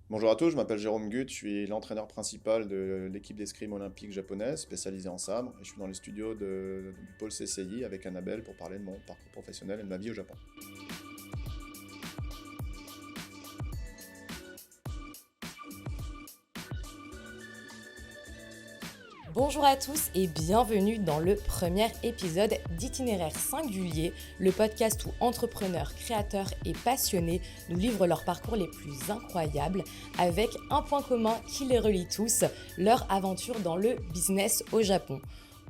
Bonjour à tous, je m'appelle Jérôme Gut, je suis l'entraîneur principal de l'équipe d'escrime olympique japonaise spécialisée en sabre et je suis dans les studios du pôle CCI avec Annabelle pour parler de mon parcours professionnel et de ma vie au Japon. Bonjour à tous et bienvenue dans le premier épisode d'Itinéraire singulier, le podcast où entrepreneurs, créateurs et passionnés nous livrent leurs parcours les plus incroyables avec un point commun qui les relie tous, leur aventure dans le business au Japon.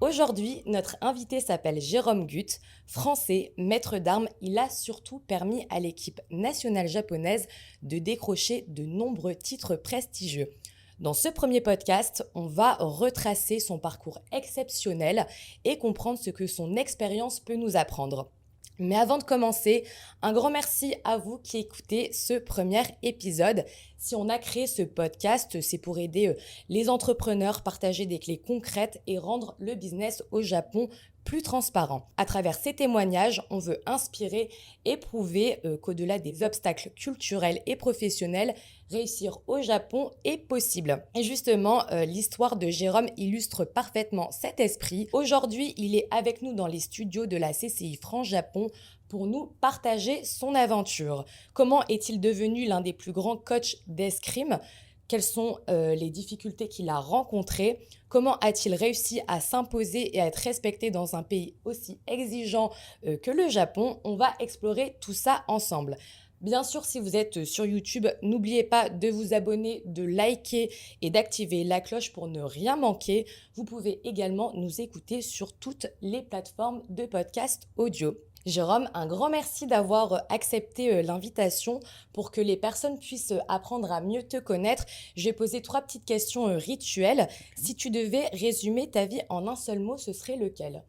Aujourd'hui, notre invité s'appelle Jérôme Gut, français, maître d'armes. Il a surtout permis à l'équipe nationale japonaise de décrocher de nombreux titres prestigieux. Dans ce premier podcast, on va retracer son parcours exceptionnel et comprendre ce que son expérience peut nous apprendre. Mais avant de commencer, un grand merci à vous qui écoutez ce premier épisode. Si on a créé ce podcast, c'est pour aider les entrepreneurs, partager des clés concrètes et rendre le business au Japon plus transparent. À travers ces témoignages, on veut inspirer et prouver qu'au-delà des obstacles culturels et professionnels, réussir au Japon est possible. Et justement, l'histoire de Jérôme illustre parfaitement cet esprit. Aujourd'hui, il est avec nous dans les studios de la CCI France-Japon pour nous partager son aventure. Comment est-il devenu l'un des plus grands coachs d'escrime ? Quelles sont les difficultés qu'il a rencontrées? Comment a-t-il réussi à s'imposer et à être respecté dans un pays aussi exigeant que le Japon? On va explorer tout ça ensemble. Bien sûr, si vous êtes sur YouTube, n'oubliez pas de vous abonner, de liker et d'activer la cloche pour ne rien manquer. Vous pouvez également nous écouter sur toutes les plateformes de podcast audio. Jérôme, un grand merci d'avoir accepté l'invitation pour que les personnes puissent apprendre à mieux te connaître. Je vais poser 3 petites questions rituelles. Si tu devais résumer ta vie en un seul mot, ce serait lequel?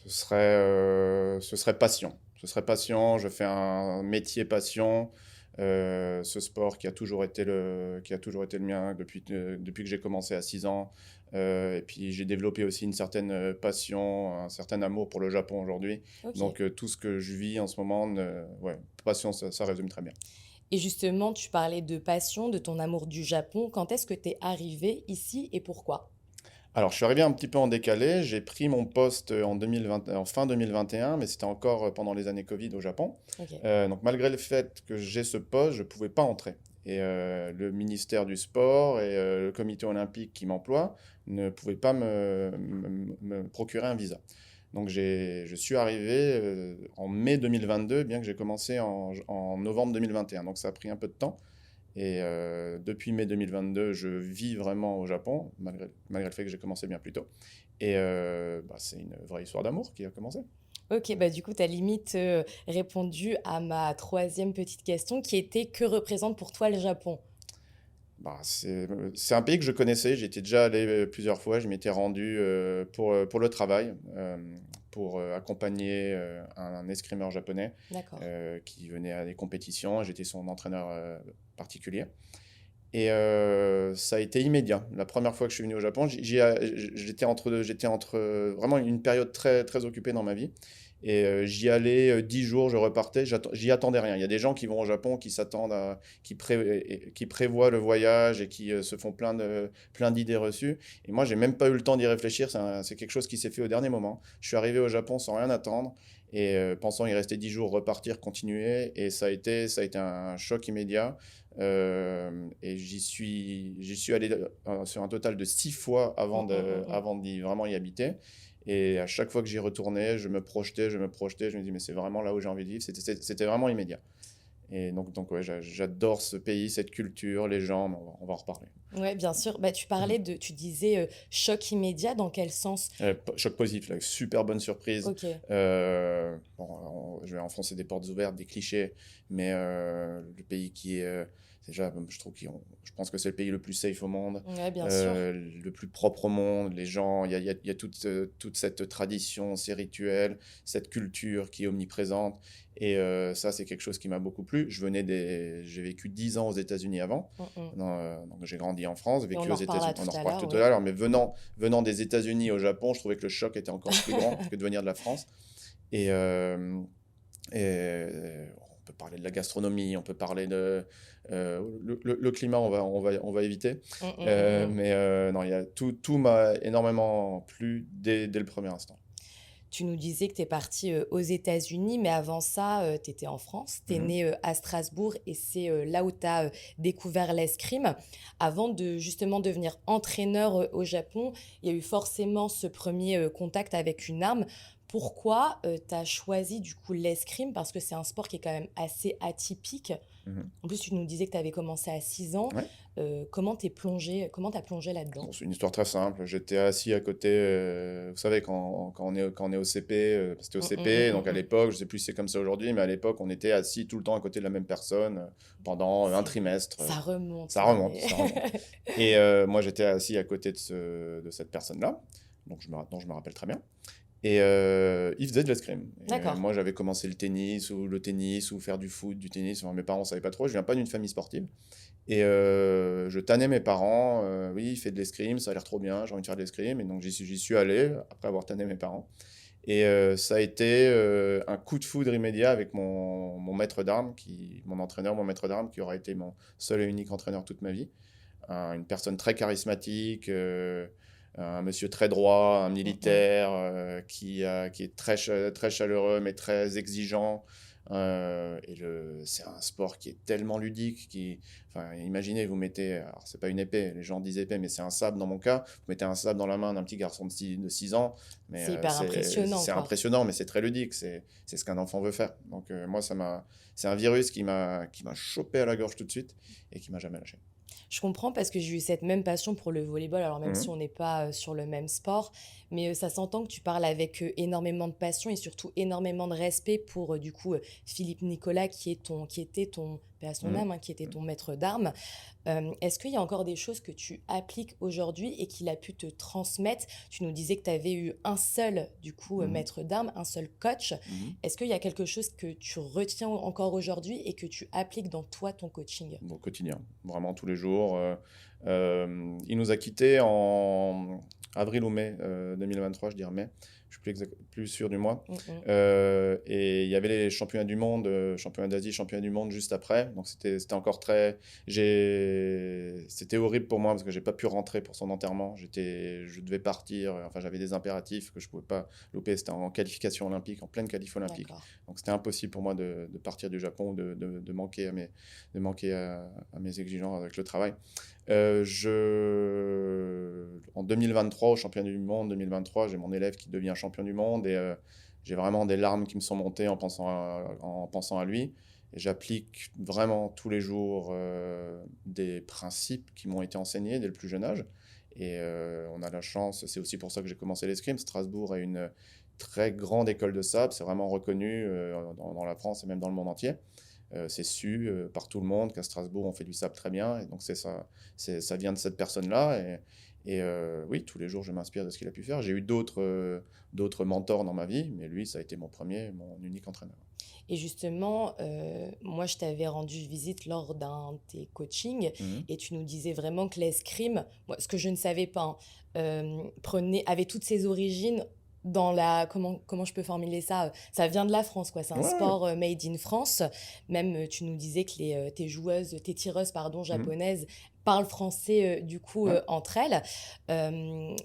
Ce serait passion. Ce serait passion, je fais un métier passion, ce sport qui a toujours été le mien depuis que j'ai commencé à 6 ans. Et puis j'ai développé aussi une certaine passion, un certain amour pour le Japon aujourd'hui. Ok. Donc tout ce que je vis en ce moment, ouais, passion, ça résume très bien. Et justement, tu parlais de passion, de ton amour du Japon. Quand est-ce que tu es arrivé ici et pourquoi? Alors, je suis arrivé un petit peu en décalé. J'ai pris mon poste en 2020, en fin 2021, mais c'était encore pendant les années Covid au Japon. Ok. Donc, malgré le fait que j'ai ce poste, je ne pouvais pas entrer. Et le ministère du Sport et le comité olympique qui m'emploie ne pouvaient pas me procurer un visa. Donc, je suis arrivé en mai 2022, bien que j'ai commencé en novembre 2021. Donc, ça a pris un peu de temps. Et depuis mai 2022, je vis vraiment au Japon, malgré le fait que j'ai commencé bien plus tôt. Et c'est une vraie histoire d'amour qui a commencé. Ok, bah du coup, tu as limite répondu à ma troisième petite question qui était que représente pour toi le Japon? C'est un pays que je connaissais, j'y étais déjà allé plusieurs fois, je m'étais rendu pour le travail, pour accompagner un escrimeur japonais D'accord. qui venait à des compétitions, j'étais son entraîneur particulier. Et ça a été immédiat. La première fois que je suis venu au Japon, j'étais entre vraiment une période très, très occupée dans ma vie. Et j'y allais 10 jours, je repartais, j'y attendais rien. Il y a des gens qui vont au Japon, qui s'attendent qui prévoient le voyage et qui se font plein d'idées reçues. Et moi, j'ai même pas eu le temps d'y réfléchir. C'est quelque chose qui s'est fait au dernier moment. Je suis arrivé au Japon sans rien attendre et pensant y rester 10 jours, repartir, continuer. Et ça a été un choc immédiat. Et j'y suis allé sur un total de 6 fois avant d'y vraiment y habiter. Et à chaque fois que j'y retournais, je me projetais, je me dis, mais c'est vraiment là où j'ai envie de vivre. C'était vraiment immédiat. Et donc ouais, j'adore ce pays, cette culture, les gens, mais on va en reparler. Ouais, bien sûr. Bah, tu disais choc immédiat, dans quel sens? Choc positif, là, super bonne surprise. Ok. Bon, je vais enfoncer des portes ouvertes, des clichés, mais le pays qui est déjà, je pense que c'est le pays le plus safe au monde, Ouais, bien sûr. le plus propre au monde. Les gens, il y a toute cette tradition, ces rituels, cette culture qui est omniprésente. Et ça, c'est quelque chose qui m'a beaucoup plu. J'ai vécu 10 ans aux États-Unis avant. Mm. Donc j'ai grandi en France, Et on vécu en aux reparlera États-Unis. On tout en à reparle l'heure, tout à oui. l'heure, mais venant des États-Unis au Japon, je trouvais que le choc était encore plus grand que de venir de la France. Et, euh, et peut parler de la gastronomie, on peut parler de... le climat, on va éviter. Mais non, tout m'a énormément plu dès le premier instant. Tu nous disais que tu es parti aux États-Unis, mais avant ça, tu étais en France. Tu es Mhm. né à Strasbourg et c'est là où tu as découvert l'escrime. Avant de justement devenir entraîneur au Japon, il y a eu forcément ce premier contact avec une arme. Pourquoi tu as choisi du coup l'escrime? Parce que c'est un sport qui est quand même assez atypique. Mhm. En plus, tu nous disais que tu avais commencé à 6 ans. Ouais. Comment t'as plongé là-dedans? Bon, c'est une histoire très simple. J'étais assis à côté, vous savez, quand on est au CP, c'était au CP, donc à Mm. l'époque, je sais plus si c'est comme ça aujourd'hui, mais à l'époque, on était assis tout le temps à côté de la même personne pendant un C'est- trimestre. Ça remonte, Ça hein, remonte, mais... ça remonte. Et moi, j'étais assis à côté de cette personne-là, dont je me rappelle très bien. Et il faisait de l'escrime. Et D'accord. moi, j'avais commencé le tennis ou faire du foot, du tennis. Enfin, mes parents ne savaient pas trop. Je viens pas d'une famille sportive. Et je tannais mes parents. Oui, il fait de l'escrime, ça a l'air trop bien, j'ai envie de faire de l'escrime. Et donc, j'y suis allé après avoir tanné mes parents. Et ça a été un coup de foudre immédiat avec mon maître d'armes, mon maître d'armes, qui aura été mon seul et unique entraîneur toute ma vie. Une personne très charismatique, un monsieur très droit, un Mm. militaire qui est très chaleureux mais très exigeant. C'est un sport qui est tellement ludique. Enfin, imaginez, vous mettez, alors c'est pas une épée, les gens disent épée, mais c'est un sabre dans mon cas. Vous mettez un sabre dans la main d'un petit garçon de 6 ans, mais C'est hyper impressionnant, c'est quoi. impressionnant, mais c'est très ludique. C'est ce qu'un enfant veut faire. Donc moi, c'est un virus qui m'a chopé à la gorge tout de suite et qui m'a jamais lâché. Je comprends parce que j'ai eu cette même passion pour le volleyball, alors même si Mhm. on n'est pas sur le même sport, mais ça s'entend que tu parles avec énormément de passion et surtout énormément de respect pour du coup Philippe Nicolas qui était ton, paix à son Mhm. âme, hein, qui était ton maître d'armes. Est-ce qu'il y a encore des choses que tu appliques aujourd'hui et qu'il a pu te transmettre? Tu nous disais que tu avais eu un seul du coup Mhm. maître d'armes, un seul coach. Mhm. Est-ce qu'il y a quelque chose que tu retiens encore aujourd'hui et que tu appliques dans toi, ton coaching? Au quotidien, vraiment tous les jours. Il nous a quittés en avril ou mai 2023, je dirais mai. Je suis plus sûr du mois. Mm, mm. Et il y avait les championnats du monde, championnats d'Asie, championnats du monde juste après. Donc c'était encore c'était horrible pour moi parce que j'ai pas pu rentrer pour son enterrement. Je devais partir. Enfin, j'avais des impératifs que je pouvais pas louper. C'était en qualification olympique, en pleine qualif olympique. D'accord. Donc c'était impossible pour moi de partir du Japon, de manquer à mes exigences avec le travail. En 2023, au championnat du monde 2023, j'ai mon élève qui devient champion du monde et j'ai vraiment des larmes qui me sont montées en pensant à lui. Et j'applique vraiment tous les jours des principes qui m'ont été enseignés dès le plus jeune âge. Et on a la chance, c'est aussi pour ça que j'ai commencé l'escrime. Strasbourg a une très grande école de sabre, c'est vraiment reconnu dans la France et même dans le monde entier. C'est su par tout le monde qu'à Strasbourg, on fait du sable très bien. Et donc, ça vient de cette personne-là. Et oui, tous les jours, je m'inspire de ce qu'il a pu faire. J'ai eu d'autres mentors dans ma vie, mais lui, ça a été mon premier, mon unique entraîneur. Et justement, moi, je t'avais rendu visite lors d'un de tes coachings Mhm. et tu nous disais vraiment que l'escrime, moi, ce que je ne savais pas, hein, avait toutes ses origines dans la... Comment je peux formuler ça? Ça vient de la France, quoi. C'est un Ouais, ouais. sport made in France. Même, tu nous disais que tes tireuses, pardon, Mhm. japonaises parlent français, du coup, Ouais. entre elles. Euh,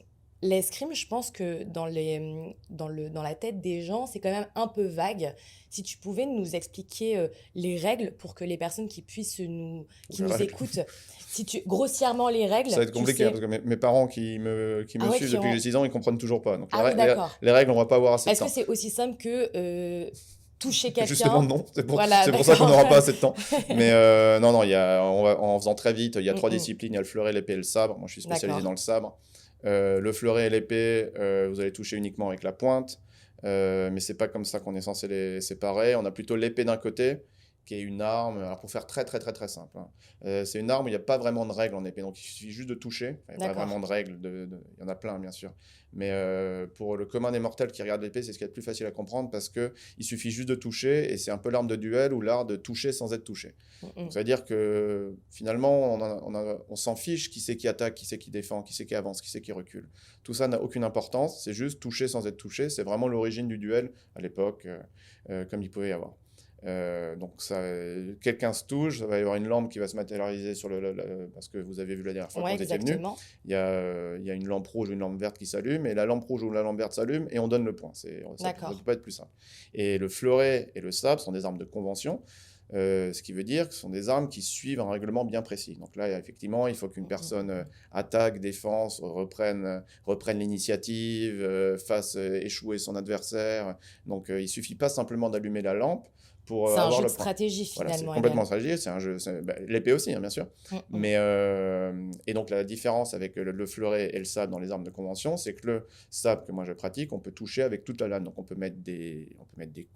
L'escrime, je pense que dans la tête des gens, c'est quand même un peu vague. Si tu pouvais nous expliquer les règles pour que les personnes qui Les nous règles. écoutent, si tu grossièrement les Ça va règles, être tu compliqué hein, sais. parce que mes parents qui me Ah ouais, suivent depuis que j'ai 6 ans, ils comprennent toujours pas. Donc Ah oui, d'accord. les règles, on va pas avoir assez de Est-ce que temps. c'est aussi simple que toucher Justement, quelqu'un? non. Voilà, C'est pour ça qu'on d'accord. n'aura pas assez de temps. Mais non, non, en faisant très vite, il y a Mm, 3 mm. disciplines. Il y a le fleuret, l'épée et le sabre. Moi, je suis spécialisé D'accord. dans le sabre. Le fleuret et l'épée, vous allez toucher uniquement avec la pointe. Mais c'est pas comme ça qu'on est censé les séparer. On a plutôt l'épée d'un côté, qui est une arme. Alors, pour faire très, très, très, très simple, hein. C'est une arme où il n'y a pas vraiment de règles en épée. Donc, il suffit juste de toucher. Enfin, il n'y a pas D'accord. vraiment de règles. Il y en a plein, bien sûr. Mais pour le commun des mortels qui regarde l'épée, c'est ce qui est le plus facile à comprendre parce qu'il suffit juste de toucher et c'est un peu l'arme de duel ou l'art de toucher sans être touché. Mm, Donc, mm. ça veut dire que finalement, on s'en fiche qui c'est qui attaque, qui c'est qui défend, qui c'est qui avance, qui c'est qui recule. Tout ça n'a aucune importance. C'est juste toucher sans être touché. C'est vraiment l'origine du duel à l'époque, comme il pouvait y avoir. Donc, quelqu'un se touche, ça va y avoir une lampe qui va se matérialiser sur parce que vous avez vu la dernière fois Ouais, quand vous étiez venu. exactement. Il y a une lampe rouge ou une lampe verte qui s'allume, et la lampe rouge ou la lampe verte s'allume, et on donne le point. Ça ne peut pas être plus simple. Et le fleuret et le sabre sont des armes de convention, ce qui veut dire que ce sont des armes qui suivent un règlement bien précis. Donc là, effectivement, il faut qu'une personne attaque, défense, reprenne l'initiative, fasse échouer son adversaire. Donc il ne suffit pas simplement d'allumer la lampe pour C'est un avoir jeu le de point. stratégie Voilà, c'est finalement. complètement stratégique, c'est un jeu, l'épée aussi, hein, bien sûr. Mais, et donc la différence avec le fleuret et le sabre dans les armes de convention, c'est que le sabre que moi je pratique, on peut toucher avec toute la lame. Donc on peut mettre des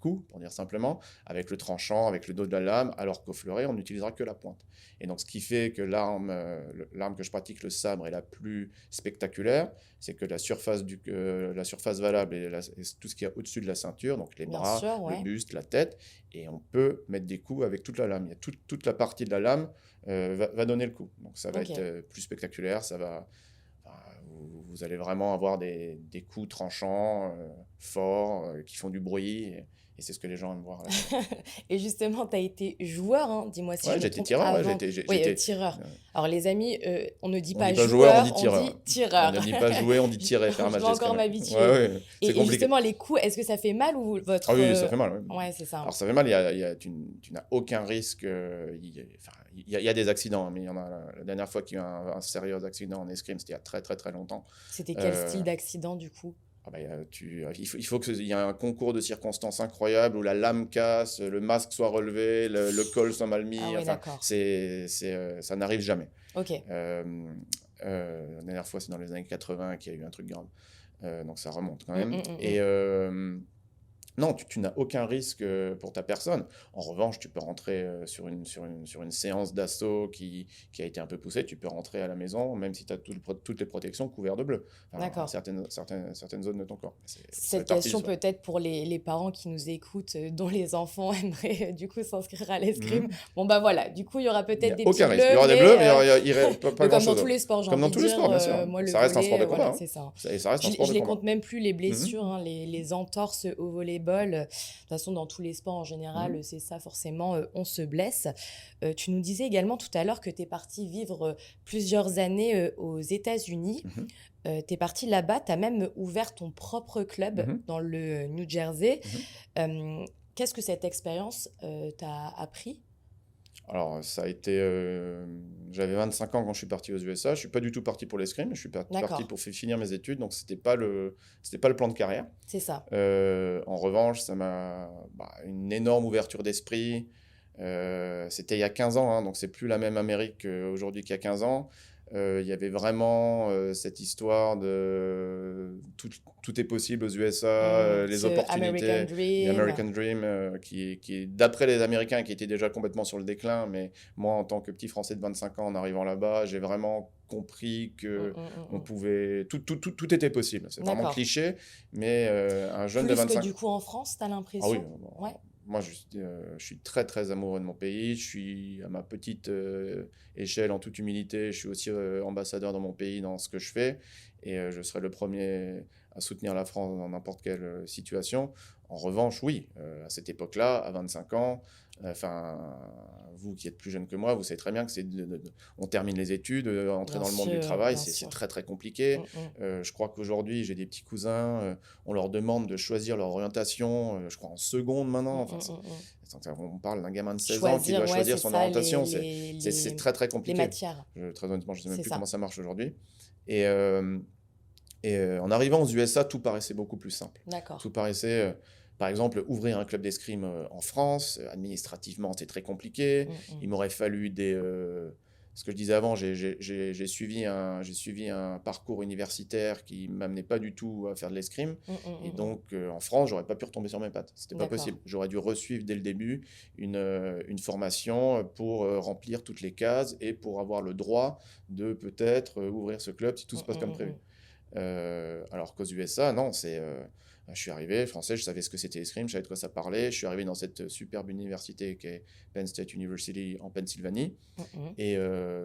coups, pour dire simplement, avec le tranchant, avec le dos de la lame, alors qu'au fleuret, on n'utilisera que la pointe. Et donc ce qui fait que l'arme que je pratique, le sabre, est la plus spectaculaire, c'est que la surface valable et tout ce qu'il y a au-dessus de la ceinture, donc les bras, le buste, la tête, et on peut mettre des coups avec toute la lame. Il y a toute la partie de la lame va donner le coup. Donc ça va être plus spectaculaire, vous allez vraiment avoir des coups tranchants, forts, qui font du bruit, et c'est ce que les gens aiment voir. Et justement, tu as été joueur, hein, dis-moi si je me trompe. Tireur, avant... j'étais tireur. Alors les amis, on ne dit pas joueur, on dit tireur. On ne dit pas jouer, on dit tirer, faire un match d'escrime. Je vais encore m'habituer. Et justement, les coups, est-ce que ça fait mal ou votre... Ah oui, ça fait mal. Ouais, c'est ça. Alors ça fait mal, tu n'as aucun risque. Il y a des accidents, mais il y en a. La dernière fois qu'il y a eu un sérieux accident en escrime, c'était il y a très très très longtemps. C'était quel style d'accident du coup? Il faut qu'il y ait un concours de circonstances incroyable où la lame casse, le masque soit relevé, le col soit mal mis. Ça n'arrive jamais. Ok. La dernière fois, c'est dans les années 80 qu'il y a eu un truc grave. Donc ça remonte quand même. Non, tu n'as aucun risque pour ta personne. En revanche, tu peux rentrer sur une séance d'assaut qui a été un peu poussée. Tu peux rentrer à la maison, même si tu as toutes les protections couvertes de bleu. Enfin, certaines zones de ton corps. Cette question peut-être pour les parents qui nous écoutent, dont les enfants aimeraient du coup s'inscrire à l'escrime. Bon bah voilà, du coup il y aura peut-être des petits bleus. Il y aura des bleus, mais il n'y aurait pas grand-chose. Comme dans tous les sports, Comme dans tous les sports, bien sûr. Ça reste un sport de combat. C'est ça. Et ça reste un sport de combat. Je les compte même plus les blessures, les entorses au volleyball. De toute façon, dans tous les sports en général, c'est ça forcément, on se blesse. Tu nous disais également tout à l'heure que tu es parti vivre plusieurs années aux États-Unis. Tu es parti là-bas, tu as même ouvert ton propre club dans le New Jersey. Qu'est-ce que cette expérience t'a appris ? Alors, ça a été... j'avais 25 ans quand je suis parti aux USA. Je ne suis pas du tout parti pour l'escrime. Je suis parti pour finir mes études. Donc, ce n'était pas le plan de carrière. C'est ça. En revanche, ça m'a... une énorme ouverture d'esprit. C'était il y a 15 ans. Hein, donc, ce n'est plus la même Amérique aujourd'hui qu'il y a 15 ans. Il y avait vraiment cette histoire de tout est possible aux USA, les opportunités, l'American Dream, qui d'après les Américains, qui était déjà complètement sur le déclin, mais moi, en tant que petit Français de 25 ans, en arrivant là-bas, j'ai vraiment compris que on pouvait tout était possible. C'est vraiment cliché, mais un jeune de 25 ans... Plus que du coup en France, tu as l'impression? Ah oui, ouais. Moi, je suis très, très amoureux de mon pays. Je suis à ma petite échelle, en toute humilité. Je suis aussi ambassadeur dans mon pays, dans ce que je fais. Et je serai le premier à soutenir la France dans n'importe quelle situation. En revanche, oui, à cette époque-là, à 25 ans, vous qui êtes plus jeune que moi, vous savez très bien que on termine les études, entrer dans le monde du travail, c'est très très compliqué. Je crois qu'aujourd'hui, j'ai des petits cousins, on leur demande de choisir leur orientation, je crois en seconde maintenant. On parle d'un gamin de 16 ans qui doit choisir son orientation. C'est très très compliqué. Les matières. Très honnêtement, je ne sais même plus comment ça marche aujourd'hui. Et en arrivant aux USA, tout paraissait beaucoup plus simple. D'accord. Tout paraissait... Par exemple, ouvrir un club d'escrime en France, administrativement, c'est très compliqué. Il m'aurait fallu ce que je disais avant, j'ai suivi un parcours universitaire qui ne m'amenait pas du tout à faire de l'escrime. Et donc, en France, je n'aurais pas pu retomber sur mes pattes. Ce n'était pas possible. J'aurais dû resuivre dès le début une formation pour remplir toutes les cases et pour avoir le droit de peut-être ouvrir ce club si tout se passe comme prévu. Alors qu'aux USA, non, je suis arrivé, français, je savais ce que c'était l'escrime, je savais de quoi ça parlait. Je suis arrivé dans cette superbe université qui est Penn State University en Pennsylvanie. Et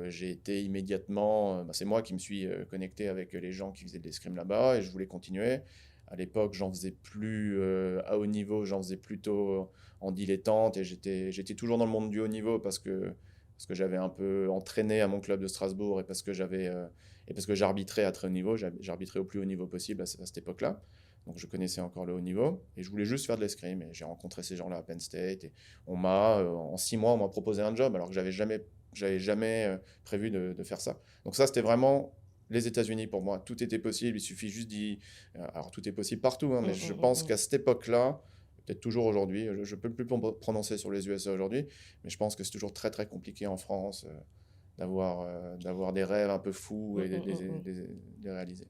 j'ai été immédiatement... c'est moi qui me suis connecté avec les gens qui faisaient de l'escrime là-bas et je voulais continuer. À l'époque, j'en faisais plus à haut niveau, j'en faisais plutôt en dilettante et j'étais toujours dans le monde du haut niveau parce que j'avais un peu entraîné à mon club de Strasbourg et parce que j'arbitrais à très haut niveau, j'arbitrais au plus haut niveau possible à cette époque-là. Donc je connaissais encore le haut niveau et je voulais juste faire de l'escrime et j'ai rencontré ces gens-là à Penn State et en 6 mois, on m'a proposé un job alors que j'avais jamais prévu de faire ça. Donc ça, c'était vraiment les États-Unis pour moi. Tout était possible, il suffit juste d'y... Alors tout est possible partout, hein, mais je pense qu'à cette époque-là, peut-être toujours aujourd'hui, je ne peux plus prononcer sur les USA aujourd'hui, mais je pense que c'est toujours très très compliqué en France d'avoir des rêves un peu fous et les réaliser.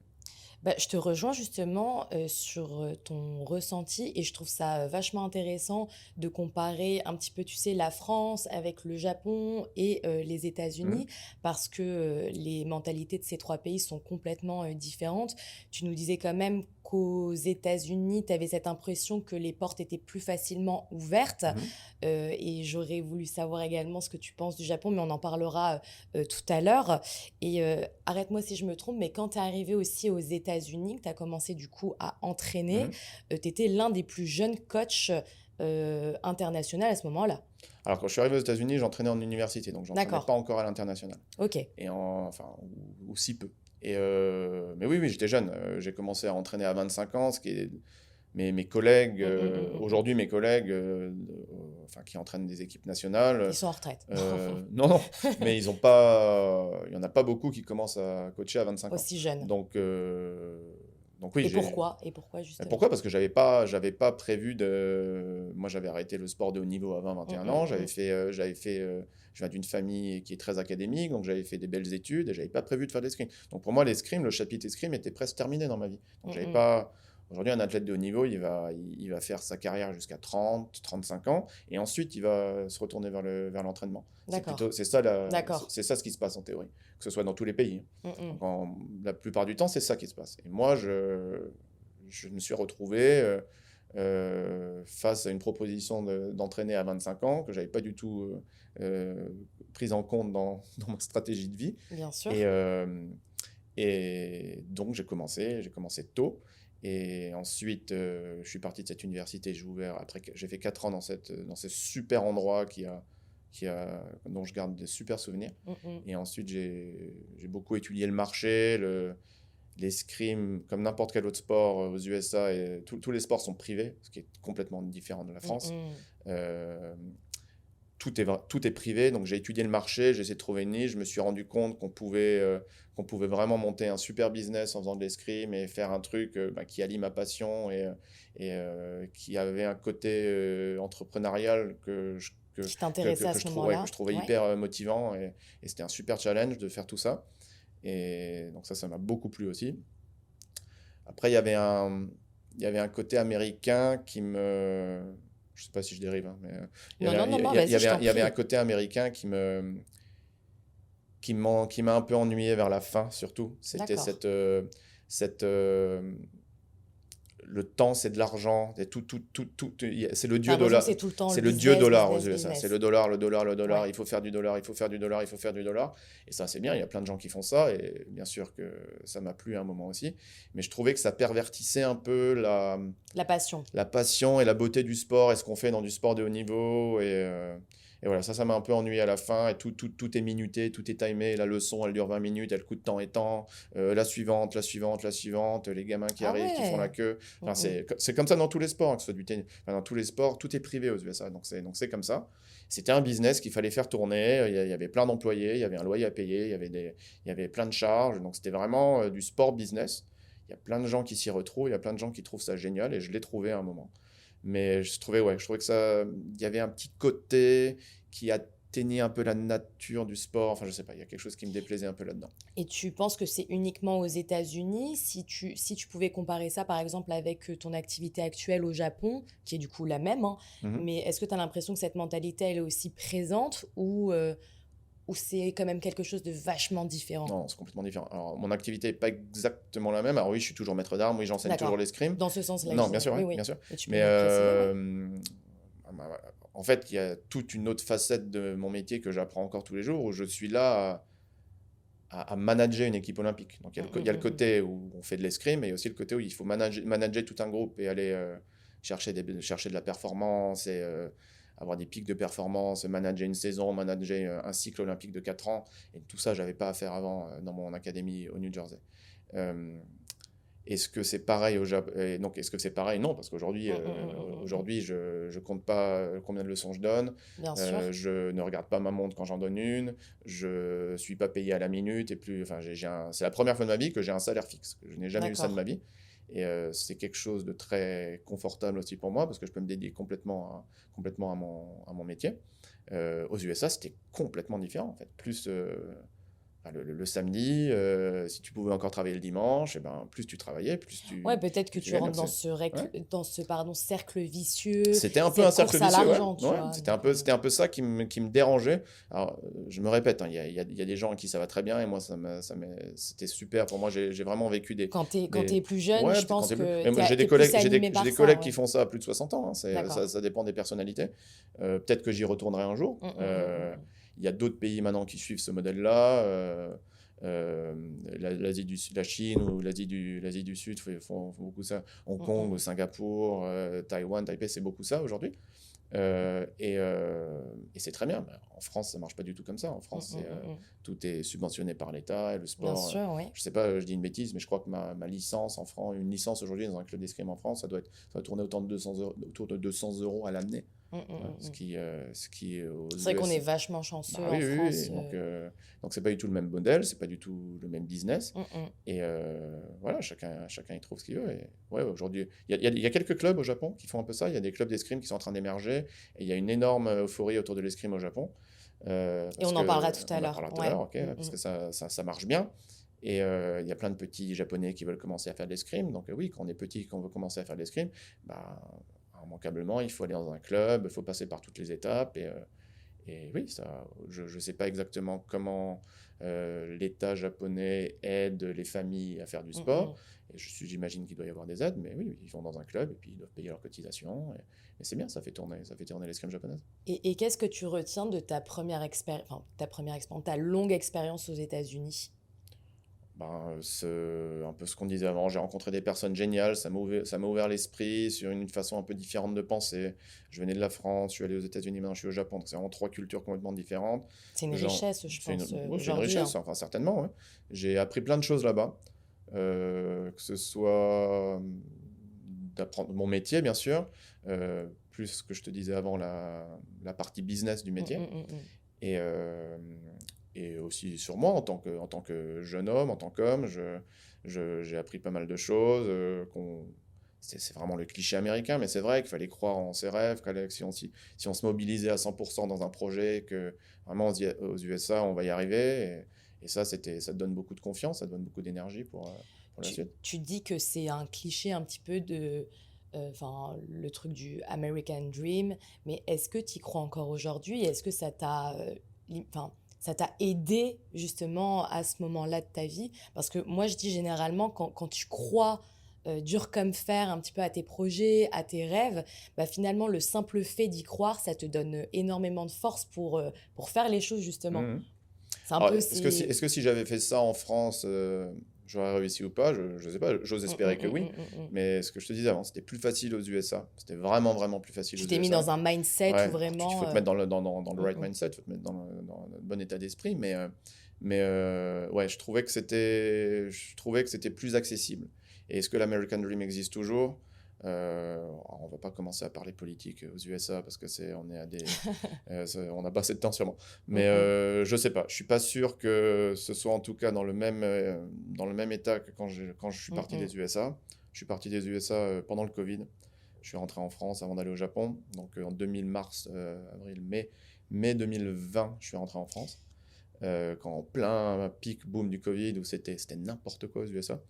Bah, je te rejoins justement sur ton ressenti et je trouve ça vachement intéressant de comparer un petit peu, tu sais, la France avec le Japon et les États-Unis Mhm. parce que les mentalités de ces trois pays sont complètement différentes. Tu nous disais quand même qu'aux États-Unis, tu avais cette impression que les portes étaient plus facilement ouvertes Mhm. et j'aurais voulu savoir également ce que tu penses du Japon, mais on en parlera tout à l'heure. Et arrête-moi si je me trompe, mais quand tu es arrivé aussi aux États-Unis, que tu as commencé du coup à entraîner, Mhm. tu étais l'un des plus jeunes coachs internationaux à ce moment-là. Alors quand je suis arrivé aux États-Unis, j'entraînais en université, donc j'entraînais D'accord. pas encore à l'international. Ok. Enfin, ou si peu. Mais oui, j'étais jeune. J'ai commencé à entraîner à 25 ans, ce qui est mes collègues, Mm. aujourd'hui mes collègues enfin, qui entraînent des équipes nationales, Ils sont en retraite. non, non, mais ils ont pas, il n'y en a pas beaucoup qui commencent à coacher à 25 ans. Aussi jeunes. Donc, euh, donc oui, Et pourquoi? Et pourquoi mais justement? pourquoi? Parce que j'avais pas prévu de. Moi, j'avais arrêté le sport de haut niveau à 20-21 ans. Mm. Je viens d'une famille qui est très académique, donc j'avais fait des belles études et j'avais pas prévu de faire de l'escrime. Donc pour moi, l'escrime, le chapitre escrime était presque terminé dans ma vie. Donc j'avais Mm. pas. Aujourd'hui, un athlète de haut niveau, il va faire sa carrière jusqu'à 30, 35 ans et ensuite il va se retourner vers l'entraînement. D'accord. D'accord. C'est ça ce qui se passe en théorie, que ce soit dans tous les pays. Mm. Donc la plupart du temps, c'est ça qui se passe. Et moi, je me suis retrouvé face à une proposition d'entraîner à 25 ans que j'avais pas du tout prise en compte dans ma stratégie de vie. Bien Et, sûr. et donc j'ai commencé tôt. Et ensuite, je suis parti de cette université. J'ai fait 4 ans dans ce super endroit dont je garde des super souvenirs. Mm. Et ensuite, j'ai beaucoup étudié le marché, l'escrime, comme n'importe quel autre sport aux USA, et tous les sports sont privés, ce qui est complètement différent de la France. Mm. Euh, tout est privé, donc j'ai étudié le marché, j'ai essayé de trouver une niche, je me suis rendu compte qu'on pouvait vraiment monter un super business en faisant de l'escrime et faire un truc qui allie ma passion et qui avait un côté entrepreneurial Qui t'intéressait à ce que moment-là? je trouvais Ouais. hyper motivant et c'était un super challenge de faire tout ça. Et donc ça m'a beaucoup plu aussi. Après, il y avait un côté américain qui me... Je sais pas si je dérive, hein, mais Non, non, non, non, vas-y, je t'en il y avait un prie. côté américain qui m'a un peu ennuyé vers la fin, surtout. C'était D'accord. cette, le temps, c'est de l'argent, c'est le T'as dieu l'impression que dollar. c'est tout le temps le C'est le dieu business, dollar aux business, USA. C'est business. le dollar, le dollar, le dollar. Ouais. Il faut faire du dollar, il faut faire du dollar, il faut faire du dollar. Et ça, c'est bien. Il y a plein de gens qui font ça. Et bien sûr que ça m'a plu à un moment aussi. Mais je trouvais que ça pervertissait un peu La passion. la passion et la beauté du sport et ce qu'on fait dans du sport de haut niveau. Et voilà, ça m'a un peu ennuyé à la fin. Et tout est minuté, tout est timé. La leçon, elle dure 20 minutes, elle coûte tant et tant. La suivante, la suivante, la suivante. Les gamins qui Ah arrivent, qui font la ouais. queue. Enfin, Mm. c'est comme ça dans tous les sports, que ce soit du tennis. Enfin, dans tous les sports, tout est privé aux USA. Donc c'est comme ça. C'était un business qu'il fallait faire tourner. Il y avait plein d'employés, il y avait un loyer à payer, il y avait plein de charges. Donc c'était vraiment du sport business. Il y a plein de gens qui s'y retrouvent, il y a plein de gens qui trouvent ça génial et je l'ai trouvé à un moment. Mais je trouvais que ça, il y avait un petit côté qui atteignait un peu la nature du sport. Enfin, je sais pas, il y a quelque chose qui me déplaisait un peu là-dedans. Et tu penses que c'est uniquement aux États-Unis? Si tu pouvais comparer ça, par exemple, avec ton activité actuelle au Japon, qui est du coup la même, hein, Mhm. mais est-ce que tu as l'impression que cette mentalité, elle est aussi présente ou c'est quand même quelque chose de vachement différent? Non, c'est complètement différent. Alors, mon activité n'est pas exactement la même. Alors oui, je suis toujours maître d'armes, oui, j'enseigne toujours D'accord. l'escrime. Dans ce sens-là, je Non, bien disais. sûr, oui, Oui, oui. bien sûr. Et tu peux Mais me préciser, ouais. en fait, il y a toute une autre facette de mon métier que j'apprends encore tous les jours, où je suis là à manager une équipe olympique. Donc il y a le côté où on fait de l'escrime, mais il y a aussi le côté où il faut manager tout un groupe et aller chercher de la performance et avoir des pics de performance, manager une saison, manager un cycle olympique de 4 ans. Et tout ça, je n'avais pas à faire avant dans mon académie au New Jersey. Est-ce que c'est pareil au Japon? Donc, est-ce que c'est pareil? Non, parce qu'aujourd'hui, je ne compte pas combien de leçons je donne. Bien sûr. Je ne regarde pas ma montre quand j'en donne une. Je ne suis pas payé à la minute. Et plus, enfin, c'est la première fois de ma vie que j'ai un salaire fixe. Je n'ai jamais eu ça de ma vie. Et c'est quelque chose de très confortable aussi pour moi parce que je peux me dédier complètement à mon métier. Aux USA, c'était complètement différent, en fait. Plus le samedi, si tu pouvais encore travailler le dimanche, et ben, plus tu travaillais, Ouais, peut-être que plus tu tu gagnais. rentres dans ce cercle vicieux, C'était un peu un cette cercle course à vicieux, l'argent, tu ouais. vois. C'était un peu ça qui me dérangeait. Alors, je me répète, hein, il y a des gens à qui ça va très bien, et moi, c'était super. Pour moi, j'ai vraiment vécu Quand t'es plus jeune, Ouais, je pense que mais moi, j'ai t'es des plus collègues, animé par j'ai des ça, collègues ouais. qui font ça à plus de 60 ans. Hein. D'accord. Ça dépend des personnalités. Peut-être que j'y retournerai un jour. Il y a d'autres pays maintenant qui suivent ce modèle-là. La Chine ou l'Asie du Sud font beaucoup ça. Hong Kong, ou Singapour, Taïwan, Taipei, c'est beaucoup ça aujourd'hui. Et c'est très bien. En France, ça marche pas du tout comme ça. En France, tout est subventionné par l'État et le sport. Bien sûr, oui. Je sais pas, je dis une bêtise, mais je crois que ma licence en France, une licence aujourd'hui dans un club d'escrime en France, ça doit tourner autour de 200 euros à l'année. Ce qui c'est vrai qu'on est vachement chanceux en France. Donc c'est pas du tout le même modèle, c'est pas du tout le même business. Et voilà, chacun y trouve ce qu'il veut. Et ouais, aujourd'hui, il y a quelques clubs au Japon qui font un peu ça. Il y a des clubs d'escrime qui sont en train d'émerger. Et il y a une énorme euphorie autour de l'escrime au Japon. Et on en parlera tout à l'heure. Parce que ça marche bien. Et il y a plein de petits Japonais qui veulent commencer à faire de l'escrime. Donc oui, quand on est petit, qu'on veut commencer à faire de l'escrime, bah, immanquablement, il faut aller dans un club, il faut passer par toutes les étapes. Et oui, je ne sais pas exactement comment l'État japonais aide les familles à faire du sport. Et j'imagine qu'il doit y avoir des aides, mais oui, ils vont dans un club et puis ils doivent payer leurs cotisations. Et c'est bien, ça fait tourner l'escrime japonaise. Et qu'est-ce que tu retiens de ta longue expérience aux États-Unis? C'est un peu ce qu'on disait avant. J'ai rencontré des personnes géniales, ça m'a ouvert l'esprit sur une façon un peu différente de penser. Je venais de la France, je suis allé aux États-Unis, maintenant je suis au Japon. Donc c'est vraiment 3 cultures complètement différentes. C'est une richesse, je pense. C'est une richesse, enfin, certainement. Ouais. J'ai appris plein de choses là-bas. Que ce soit d'apprendre mon métier, bien sûr, plus ce que je te disais avant, la partie business du métier. Et aussi sur moi, en tant que jeune homme, en tant qu'homme, j'ai appris pas mal de choses. C'est vraiment le cliché américain, mais c'est vrai qu'il fallait croire en ses rêves, si on se mobilisait à 100% dans un projet, que vraiment aux USA, on va y arriver. Et ça te donne beaucoup de confiance, ça te donne beaucoup d'énergie pour la suite. Tu dis que c'est un cliché un petit peu de... le truc du American Dream, mais est-ce que tu y crois encore aujourd'hui? Est-ce que ça t'a aidé justement à ce moment-là de ta vie? Parce que moi, je dis généralement, quand tu crois dur comme fer un petit peu à tes projets, à tes rêves, bah finalement, le simple fait d'y croire, ça te donne énormément de force pour faire les choses, justement. C'est un peu... Est-ce que si j'avais fait ça en France, j'aurais réussi ou pas? Je ne sais pas, j'ose espérer que oui. Mais ce que je te disais avant, c'était plus facile aux USA. C'était vraiment, vraiment plus facile aux USA. Tu t'es mis dans un mindset où vraiment... Il faut te mettre dans le right mindset, il faut te mettre dans le bon état d'esprit. Mais ouais, je trouvais que c'était plus accessible. Et est-ce que l'American Dream existe toujours? On va pas commencer à parler politique aux USA parce que on n'a pas assez de temps sûrement. Mais je sais pas. Je suis pas sûr que ce soit en tout cas dans le même état que quand je suis parti des USA. Je suis parti des USA pendant le Covid. Je suis rentré en France avant d'aller au Japon. Donc en 2000, mars, avril, mai 2020, je suis rentré en France. Quand en plein pic boom du Covid où c'était n'importe quoi aux USA.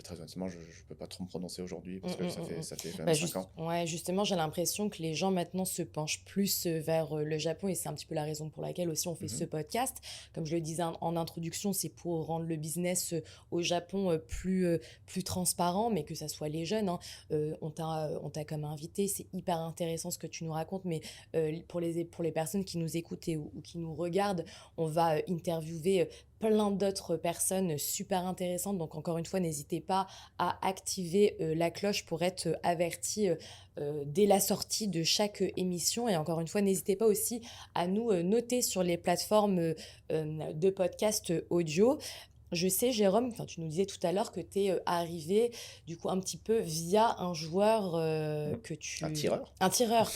Très honnêtement, je ne peux pas trop me prononcer aujourd'hui Mmh, parce que mmh, ça mmh, fait, mmh. ça fait quand même Bah, 5 ans. ouais, justement, j'ai l'impression que les gens maintenant se penchent plus vers le Japon et c'est un petit peu la raison pour laquelle aussi on fait ce Mhm. podcast. Comme je le disais en introduction, c'est pour rendre le business au Japon plus transparent, mais que ça soit les jeunes, hein. On t'a comme invité, c'est hyper intéressant ce que tu nous racontes, mais pour les personnes qui nous écoutent ou qui nous regardent, on va interviewer plein d'autres personnes super intéressantes. Donc encore une fois, n'hésitez pas à activer la cloche pour être averti dès la sortie de chaque émission. Et encore une fois, n'hésitez pas aussi à nous noter sur les plateformes de podcast audio. Je sais, Jérôme, enfin, tu nous disais tout à l'heure que tu es arrivé du coup un petit peu via un joueur Mhm. que Un tu... tireur? Un tireur.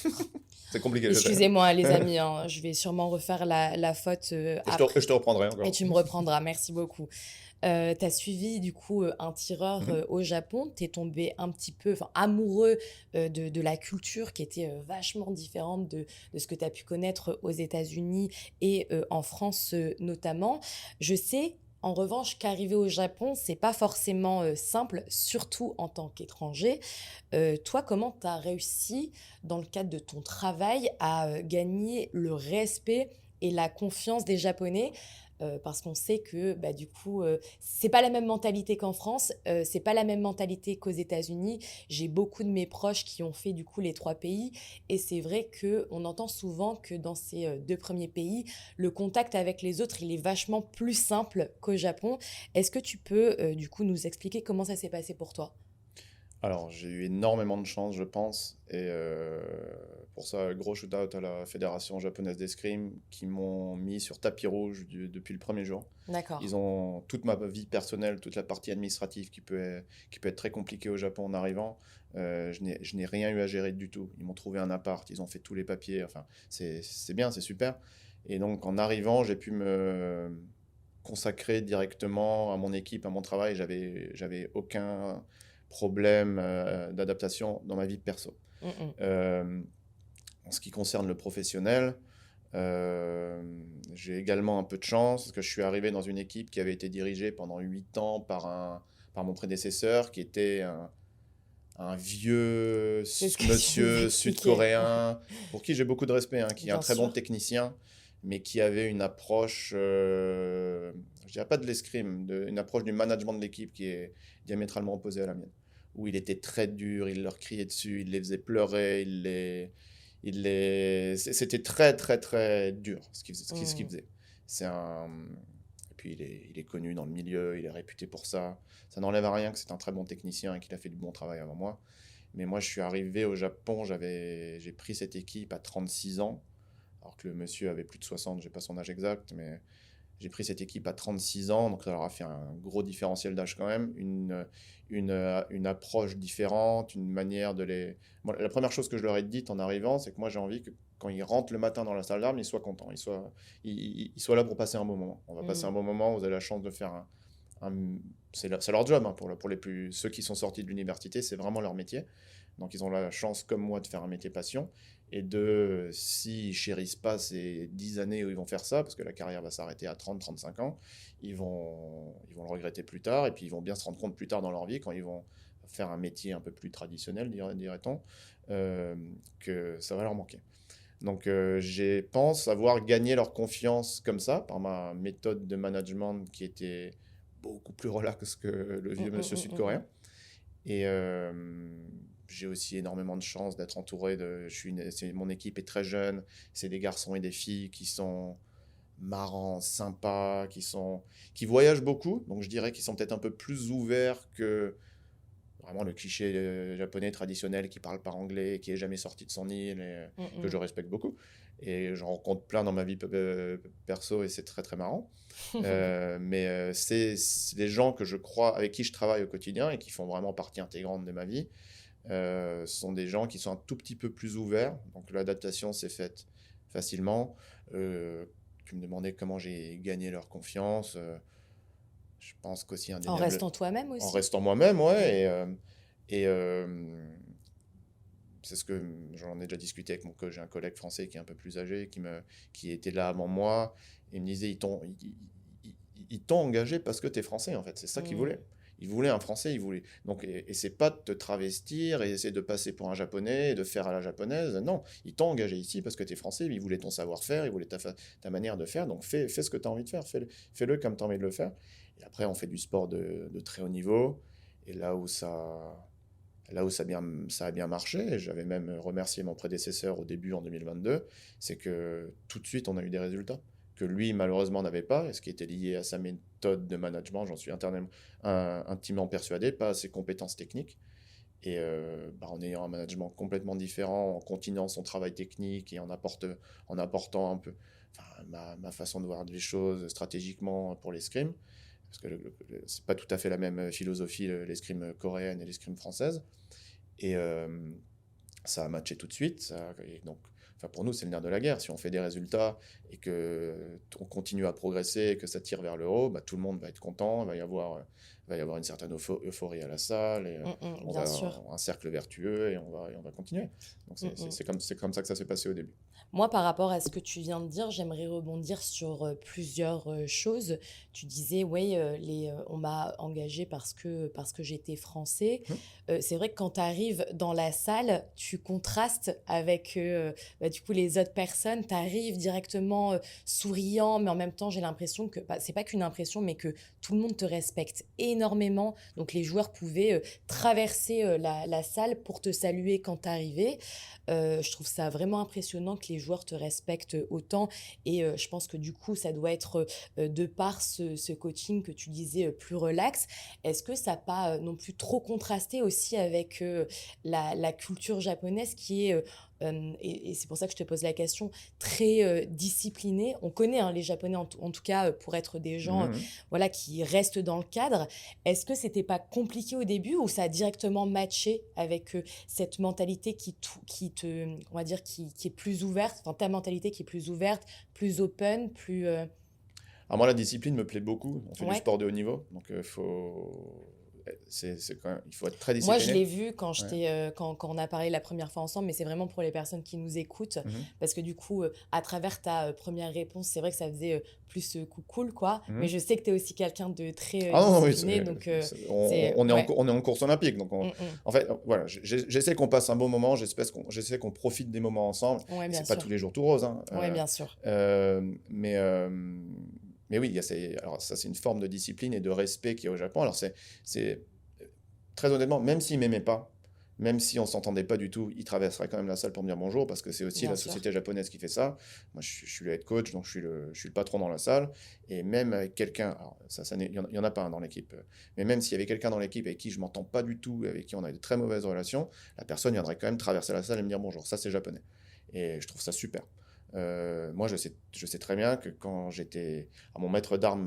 C'est compliqué, je sais. Excusez-moi les amis, hein, je vais sûrement refaire la faute après. Je te reprendrai Et encore. tu me reprendras, merci beaucoup. Tu as suivi du coup un tireur Mhm. au Japon, tu es tombé un petit peu enfin, amoureux de la culture qui était vachement différente de ce que tu as pu connaître aux États-Unis et en France notamment. Je sais en revanche qu'arriver au Japon, c'est pas forcément simple, surtout en tant qu'étranger. Toi, comment tu as réussi, dans le cadre de ton travail, à gagner le respect et la confiance des Japonais? Parce qu'on sait que bah, du coup, c'est pas la même mentalité qu'en France, c'est pas la même mentalité qu'aux États-Unis. J'ai beaucoup de mes proches qui ont fait du coup les trois pays, et c'est vrai que on entend souvent que dans ces deux premiers pays, le contact avec les autres, il est vachement plus simple qu'au Japon. Est-ce que tu peux du coup nous expliquer comment ça s'est passé pour toi? Alors, j'ai eu énormément de chance, je pense. Et pour ça, gros shout-out à la Fédération japonaise d'escrime qui m'ont mis sur tapis rouge depuis le premier jour. D'accord. Ils ont toute ma vie personnelle, toute la partie administrative qui peut être très compliquée au Japon en arrivant. Je n'ai rien eu à gérer du tout. Ils m'ont trouvé un appart, ils ont fait tous les papiers. Enfin, c'est bien, c'est super. Et donc, en arrivant, j'ai pu me consacrer directement à mon équipe, à mon travail. J'avais aucun problème d'adaptation dans ma vie perso. Mm, mm. Euh, En ce qui concerne le professionnel, j'ai également un peu de chance parce que je suis arrivé dans une équipe qui avait été dirigée pendant 8 ans par mon prédécesseur qui était un vieux C'est ce que tu nous monsieur expliquais. sud-coréen pour qui j'ai beaucoup de respect, hein, qui est un Bien très bon sûr. technicien, mais qui avait une approche, je dirais pas de l'escrime, une approche du management de l'équipe qui est diamétralement opposée à la mienne. Où il était très dur, il leur criait dessus, il les faisait pleurer, c'était très très très dur ce qu'il Mm. faisait. C'est un, et puis il est connu dans le milieu, il est réputé pour ça. Ça n'enlève à rien que c'est un très bon technicien et qu'il a fait du bon travail avant moi. Mais moi, je suis arrivé au Japon, j'ai pris cette équipe à 36 ans, alors que le monsieur avait plus de 60, j'ai pas son âge exact, mais j'ai pris cette équipe à 36 ans, donc ça leur a fait un gros différentiel d'âge quand même, une approche différente, une manière de les... Moi, la première chose que je leur ai dite en arrivant, c'est que moi j'ai envie que quand ils rentrent le matin dans la salle d'armes, ils soient contents, ils soient là pour passer un bon moment. On va passer un Mm. bon moment, vous avez la chance de faire c'est leur job, hein, ceux qui sont sortis de l'université, c'est vraiment leur métier. Donc ils ont la chance, comme moi, de faire un métier passion. Et s'ils chérissent pas ces 10 années où ils vont faire ça, parce que la carrière va s'arrêter à 30-35 ans, ils vont le regretter plus tard, et puis ils vont bien se rendre compte plus tard dans leur vie, quand ils vont faire un métier un peu plus traditionnel, dirait-on, euh, que ça va leur manquer. Donc, je pense avoir gagné leur confiance comme ça, par ma méthode de management qui était beaucoup plus relaxe que le Mm, vieux mm, monsieur mm, mm, mm. sud-coréen. Et j'ai aussi énormément de chance d'être entouré mon équipe est très jeune, c'est des garçons et des filles qui sont marrants, sympas, qui voyagent beaucoup. Donc, je dirais qu'ils sont peut-être un peu plus ouverts que vraiment le cliché japonais traditionnel qui parle pas anglais, qui est jamais sorti de son île et Mm, que je mm. respecte beaucoup. Et j'en rencontre plein dans ma vie perso et c'est très très marrant. Mais c'est les gens que je crois, avec qui je travaille au quotidien et qui font vraiment partie intégrante de ma vie, sont des gens qui sont un tout petit peu plus ouverts. Donc l'adaptation s'est faite facilement. Tu me demandais comment j'ai gagné leur confiance. Je pense qu'aussi En restant toi-même en aussi. restant moi-même, Mm. ouais. C'est ce que j'en ai déjà discuté avec j'ai un collègue français qui est un peu plus âgé, qui était là avant moi, et il me disait, ils t'ont engagé parce que tu es français, en fait. C'est ça qu'ils Mm. voulaient. il voulait un Français, il voulait. Donc, et c'est pas de te travestir et essayer de passer pour un Japonais et de faire à la japonaise. Non, ils t'ont engagé ici parce que tu es français, il voulait ton savoir-faire, il voulait ta manière de faire. Donc, fais ce que tu as envie de faire, fais-le comme tu as envie de le faire. Et après, on fait du sport de très haut niveau. Et là où ça a bien marché, et j'avais même remercié mon prédécesseur au début en 2022, c'est que tout de suite on a eu des résultats que lui malheureusement n'avait pas, et ce qui était lié à sa méthode de management, j'en suis intimement persuadé, pas à ses compétences techniques. Et en ayant un management complètement différent, en continuant son travail technique et en apportant un peu ma façon de voir les choses stratégiquement pour l'escrime, parce que c'est pas tout à fait la même philosophie, l'escrime coréenne et l'escrime française. Et ça a matché tout de suite. Et donc, pour nous, c'est le nerf de la guerre. Si on fait des résultats et qu'on continue à progresser et que ça tire vers le haut, tout le monde va être content. Il va y avoir une certaine euphorie à la salle. Et on bien va sûr. un cercle vertueux et on va continuer. Donc, c'est comme ça que ça s'est passé au début. Moi, par rapport à ce que tu viens de dire, j'aimerais rebondir sur plusieurs choses. Tu disais, oui, on m'a engagé parce que j'étais français. Hum. C'est vrai que quand tu arrives dans la salle, tu contrastes avec du coup, les autres personnes. Tu arrives directement souriant, mais en même temps, j'ai l'impression que, c'est pas qu'une impression, mais que tout le monde te respecte énormément. Donc, les joueurs pouvaient traverser la salle pour te saluer quand tu arrivais. Je trouve ça vraiment impressionnant que les joueurs te respectent autant et je pense que du coup, ça doit être de par ce coaching que tu disais plus relax. Est-ce que ça n'a pas non plus trop contrasté aussi avec la culture japonaise qui est, et c'est pour ça que je te pose la question, très disciplinée. On connaît les Japonais en tout cas pour être des gens Mhm. voilà, qui restent dans le cadre. Est-ce que c'était pas compliqué au début ou ça a directement matché avec cette mentalité on va dire, qui est plus ouverte, enfin ta mentalité qui est plus ouverte, plus open, plus... Alors moi, la discipline me plaît beaucoup. On fait du Ouais. sport de haut niveau, donc il faut être très Moi, je l'ai discipliné. vu Ouais. quand on a parlé la première fois ensemble, mais c'est vraiment pour les personnes qui nous écoutent, Mhm. parce que du coup, à travers ta première réponse, c'est vrai que ça faisait plus cool, quoi. Mais Mhm. je sais que tu es aussi quelqu'un de très Ah non, non, oui, discipliné, donc c'est... on Ouais. est en course olympique. Donc Mm, mm. en fait, voilà, j'essaie qu'on passe un bon moment, j'essaie qu'on profite des moments ensemble. Ouais, Et bien c'est pas sûr. tous les jours tout rose, hein. Ouais, bien sûr. Mais oui, alors ça, c'est une forme de discipline et de respect qu'il y a au Japon. Alors c'est très honnêtement, même s'il m'aimait pas, même si on s'entendait pas du tout, il traverserait quand même la salle pour me dire bonjour parce que c'est aussi Bien la sûr. société japonaise qui fait ça. Moi, je suis le head coach, donc je suis le patron dans la salle. Et même avec quelqu'un, alors il y en a pas un dans l'équipe, mais même s'il y avait quelqu'un dans l'équipe avec qui je m'entends pas du tout, avec qui on a de très mauvaises relations, la personne viendrait quand même traverser la salle et me dire bonjour. Ça, c'est japonais. Et je trouve ça super. Moi, je sais très bien que quand j'étais. Mon maître d'armes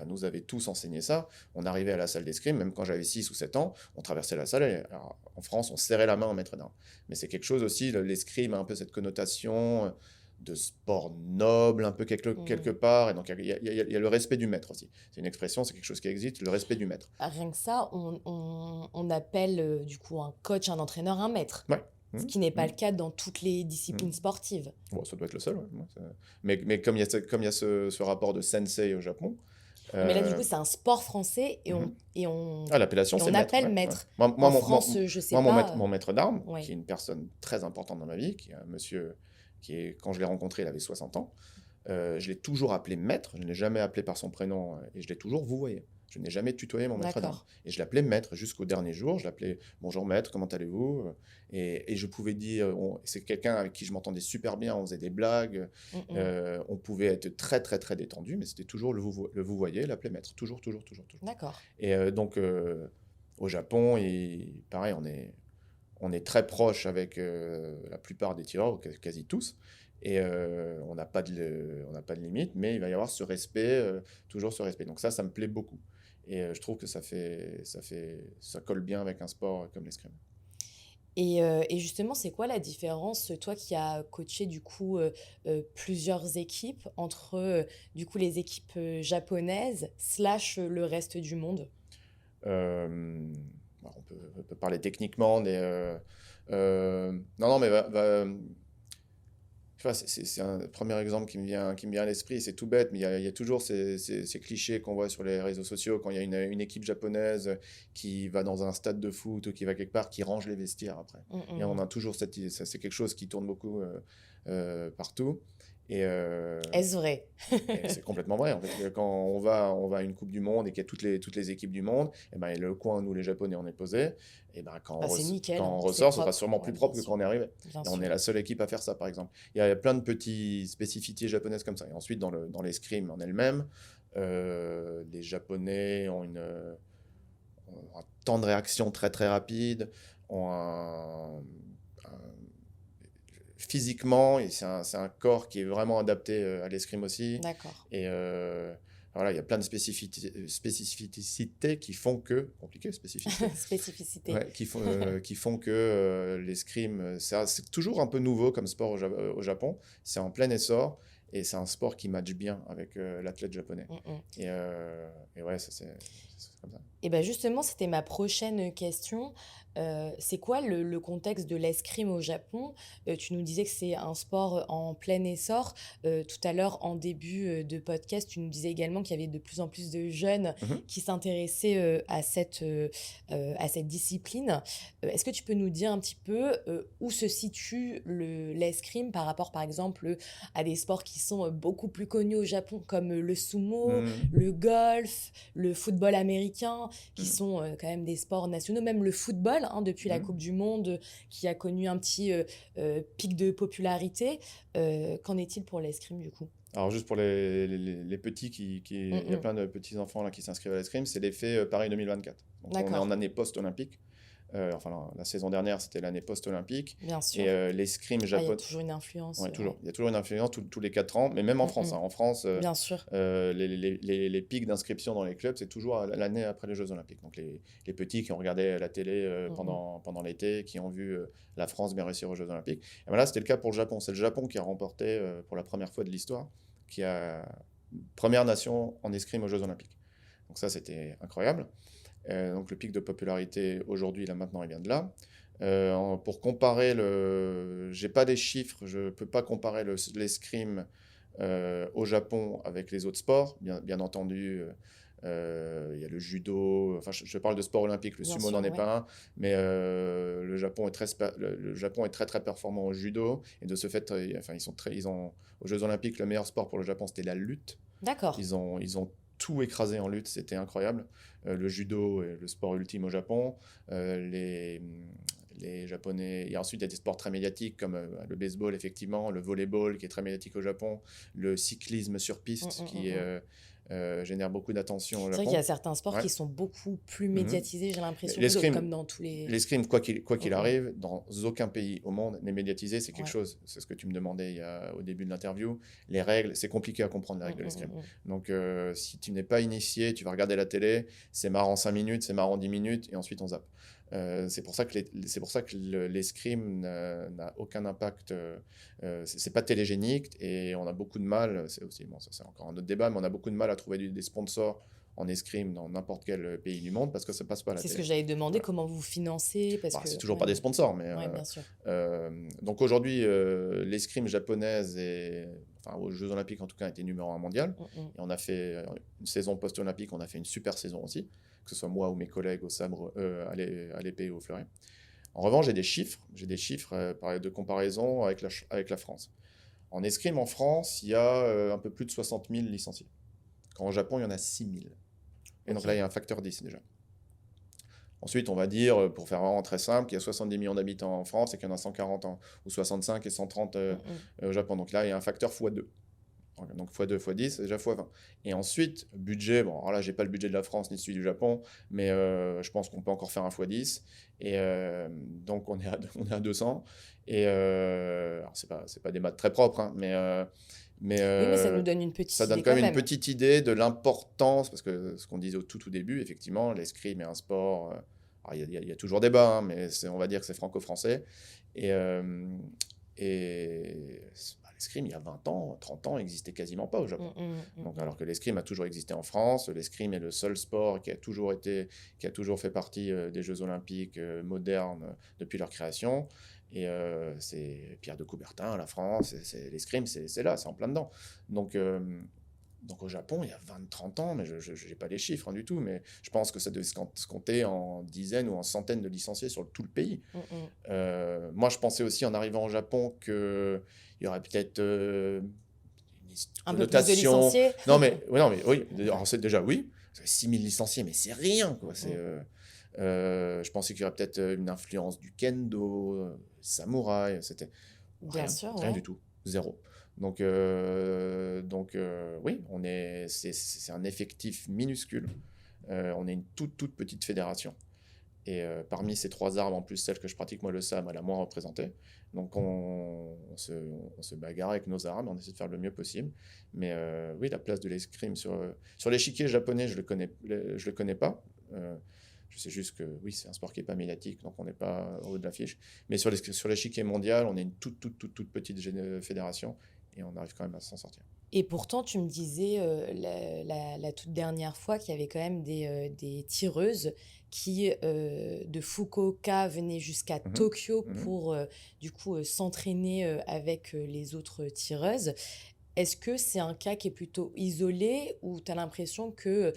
nous avait tous enseigné ça. On arrivait à la salle d'escrime, même quand j'avais 6 ou 7 ans, on traversait la salle. Et, alors, en France, on serrait la main au maître d'armes. Mais c'est quelque chose aussi, l'escrime a un peu cette connotation de sport noble, un peu quelque Mm. part. Et donc, il y a le respect du maître aussi. C'est une expression, c'est quelque chose qui existe, le respect du maître. Rien que ça, on appelle du coup un coach, un entraîneur, un maître. Ouais. Ce Mmh, qui n'est pas mmh, le cas dans toutes les disciplines mmh. sportives. Bon, ça doit être le seul, ouais. Mais comme il y a ce rapport de sensei au Japon, Mais là, du euh, coup, c'est un sport français et mhm. on, et on, Ah, l'appellation, et c'est on maître. appelle Ouais, ouais. maître. Moi, En France, je sais pas. mon maître d'armes, Ouais. qui est une personne très importante dans ma vie, qui est un monsieur quand je l'ai rencontré, il avait 60 ans, je l'ai toujours appelé maître, je ne l'ai jamais appelé par son prénom et je l'ai toujours vouvoyé. Je n'ai jamais tutoyé mon maître d'armes. D'accord. Et je l'appelais maître jusqu'au dernier jour. Je l'appelais bonjour maître, comment allez-vous? Et je pouvais dire, c'est quelqu'un avec qui je m'entendais super bien, on faisait des blagues, Mm, mm. on pouvait être très très très détendu, mais c'était toujours le vouvoyer, l'appeler maître, toujours, toujours, toujours, toujours. D'accord. Et donc au Japon, pareil, on est très proche avec la plupart des tireurs, quasi tous. Et on n'a pas de limite, mais il va y avoir ce respect, toujours ce respect. Donc ça me plaît beaucoup. Et je trouve que ça colle bien avec un sport comme l'escrime. Et justement, c'est quoi la différence, toi qui as coaché du coup plusieurs équipes, entre du coup les équipes japonaises slash le reste du monde? Euh, on peut parler techniquement, non, non, mais Tu vois, c'est un premier exemple qui me vient à l'esprit, c'est tout bête, mais il y a toujours ces clichés qu'on voit sur les réseaux sociaux quand il y a une équipe japonaise qui va dans un stade de foot ou qui va quelque part, qui range les vestiaires après. Et on a toujours cette idée, ça c'est quelque chose qui tourne beaucoup partout. Et, Est-ce vrai? et c'est complètement vrai. En fait, quand on va à une Coupe du Monde et qu'il y a toutes les équipes du monde, et ben, le coin, nous les Japonais, on est posé. Et ben, Bah, c'est nickel, quand hein, on c'est ressort, ce sera propre. sûrement Ouais, plus bien propre que quand sûr. on est arrivé. Bien Et on sûr. est la seule équipe à faire ça, par exemple. Il y a plein de petites spécificités japonaises comme ça. Et ensuite, dans l'escrime en elle-même, les Japonais ont un temps de réaction très très rapide, ont physiquement, et c'est un corps qui est vraiment adapté à l'escrime aussi. D'accord. Et voilà, il y a plein de spécificités qui font que, compliqué, spécificité, Spécificité. ouais, qui font que l'escrime, c'est toujours un peu nouveau comme sport au Japon. C'est en plein essor et c'est un sport qui matche bien avec l'athlète japonais. Et ouais, c'est comme ça. Et bien justement, c'était ma prochaine question. C'est quoi le contexte de l'escrime au Japon? Tu nous disais que c'est un sport en plein essor. Tout à l'heure, en début de podcast, tu nous disais également qu'il y avait de plus en plus de jeunes Mhm. qui s'intéressaient à cette discipline. Est-ce que tu peux nous dire un petit peu où se situe l'escrime par rapport, par exemple, à des sports qui sont beaucoup plus connus au Japon, comme le sumo, Mhm. le golf, le football américain, qui Mhm. sont quand même des sports nationaux, même le football, hein, depuis la Mhm. Coupe du Monde, qui a connu un petit pic de popularité. Qu'en est-il pour l'escrime, du coup? Alors juste pour les petits, Mm, il y a mm. plein de petits enfants là qui s'inscrivent à l'escrime, c'est l'effet Paris 2024. Donc on est en D'accord, année post-olympique. Enfin, la saison dernière, c'était l'année post-olympique. bien Et sûr. l'escrime Ah, il y a japonais, toujours une influence. ouais, toujours. Ouais. Il y a toujours une influence tous les 4 ans, mais même en Mm, France. mm. Hein. En France, Bien sûr. les pics d'inscription dans les clubs, c'est toujours l'année après les Jeux Olympiques. Donc les petits qui ont regardé la télé Mm, mm. pendant l'été, qui ont vu la France bien réussir aux Jeux Olympiques. Et voilà, c'était le cas pour le Japon. C'est le Japon qui a remporté pour la première fois de l'histoire, qui a première nation en escrime aux Jeux Olympiques. Donc ça, c'était incroyable. Donc le pic de popularité aujourd'hui, là maintenant, il vient de là. Pour comparer j'ai pas des chiffres, je peux pas comparer l'escrime au Japon avec les autres sports. Bien entendu, il y a le judo. Enfin, je parle de sport olympique. Le Bien sumo sûr, n'en est ouais. pas un, mais le Japon est très très performant au judo. Et de ce fait, enfin, ils ont aux Jeux Olympiques le meilleur sport pour le Japon, c'était la lutte. D'accord. Ils ont tout écrasé en lutte, c'était incroyable. Le judo est le sport ultime au Japon. Les Japonais. Et ensuite, il y a des sports très médiatiques comme le baseball, effectivement, le volleyball qui est très médiatique au Japon, le cyclisme sur Mm, piste mm, qui mm, mm. génère beaucoup d'attention au C'est vrai qu'il y a Japon. certains sports Ouais. qui sont beaucoup plus Mhm. médiatisés, j'ai l'impression, que d'autres, L'escrime, comme dans tous les... l'escrime, quoi Mm, qu'il mm. arrive, dans aucun pays au monde n'est médiatisé. C'est quelque Ouais. chose, c'est ce que tu me demandais au début de l'interview. Les règles, c'est compliqué à comprendre les Mm, règles de mm, l'escrime. mm, mm. Donc, si tu n'es pas initié, tu vas regarder la télé, c'est marrant 5 minutes, c'est marrant 10 minutes, et ensuite on zappe. C'est pour ça que l'escrime n'a aucun impact. C'est pas télégénique et on a beaucoup de mal. C'est aussi, bon, ça c'est encore un autre débat, mais on a beaucoup de mal à trouver des sponsors en escrime dans n'importe quel pays du monde parce que ça passe pas à la C'est ce télé. que j'allais demander, Voilà. comment vous financez, parce Bah, que... c'est toujours pas Ouais, des sponsors, mais ouais, bien sûr. donc aujourd'hui, l'escrime japonaise enfin, aux Jeux Olympiques en tout cas, a été numéro 1 mondial. Mm, mm. Et on a fait une saison post-olympique, on a fait une super saison aussi, que ce soit moi ou mes collègues au sabre, à l'épée et au fleuret. En revanche, j'ai des chiffres de comparaison avec la France. En escrime en France, il y a un peu plus de 60 000 licenciés. Quand au Japon, il y en a 6 000. Et donc Ok. là, il y a un facteur 10 déjà. Ensuite, on va dire, pour faire vraiment très simple, qu'il y a 70 millions d'habitants en France et qu'il y en a 140 ou 65 et 130 Mm, mm. au Japon. Donc là, il y a un facteur x2. Donc x2, x10, c'est déjà x20. Et ensuite, budget, bon, alors là, j'ai pas le budget de la France ni celui du Japon, mais je pense qu'on peut encore faire un x10. Et donc, on est à 200. Et alors, c'est pas des maths très propres, hein, Oui, mais ça nous donne une ça petite donne idée quand quand même une même. petite idée de l'importance, parce que ce qu'on disait au tout début, effectivement, l'escrime est un sport. Alors, il y a toujours débat, hein, mais on va dire que c'est franco-français. Et, l'escrime, il y a 20 ans, 30 ans, n'existait quasiment pas au Mm, Japon. mm, mm, Donc, mm. alors que l'escrime a toujours existé en France, l'escrime est le seul sport qui a toujours fait partie des Jeux Olympiques modernes depuis leur création. Et c'est Pierre de Coubertin, la France, l'escrime, c'est là, c'est en plein dedans. Donc au Japon, il y a 20-30 ans, mais je n'ai pas les chiffres du tout, mais je pense que ça devait se compter en dizaines ou en centaines de licenciés sur tout le pays. Moi, je pensais aussi en arrivant au Japon qu'il y aurait peut-être Un peu plus de connotation. licenciés. Non, mais oui. Alors, c'est déjà oui. 6000 licenciés, mais c'est rien, quoi. Je pensais qu'il y aurait peut-être une influence du kendo, samouraï. C'était Bien sûr, rien ouais. du tout, zéro. Donc oui, c'est un effectif minuscule. On est une toute petite fédération. Et parmi ces 3 armes, en plus celle que je pratique, moi, le SAM, elle a moins représenté. Donc on se bagarre avec nos armes, on essaie de faire le mieux possible. Mais oui, la place de l'escrime sur l'échiquier japonais, je le connais pas. Je sais juste que oui, c'est un sport qui n'est pas médiatique, donc on n'est pas au haut de l'affiche. Mais sur l'échiquier mondial, on est une toute petite fédération et on arrive quand même à s'en sortir. Et pourtant, tu me disais la toute dernière fois qu'il y avait quand même des tireuses qui, de Fukuoka, venaient jusqu'à Tokyo pour, du coup, s'entraîner avec les autres tireuses. Est-ce que c'est un cas qui est plutôt isolé ou tu as l'impression que,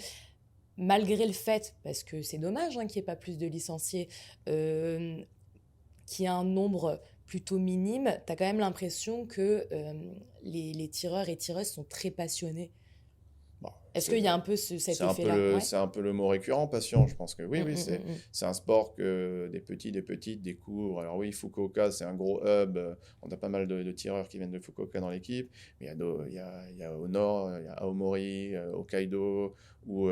malgré le fait, parce que c'est dommage qu'il n'y ait pas plus de licenciés, qu'il y ait un nombre plutôt minime, tu as quand même l'impression que les tireurs et tireuses sont très passionnés. Bon, Est-ce qu'il y a un peu cet c'est un peu effet-là? Ouais. c'est un peu le mot récurrent, passion. Je pense que oui, Mm. c'est un sport que des petits, des petites découvrent. Alors oui, Fukuoka, c'est un gros hub. On a pas mal de tireurs qui viennent de Fukuoka dans l'équipe. Mais il y a au nord, il y a Aomori, Hokkaido, ou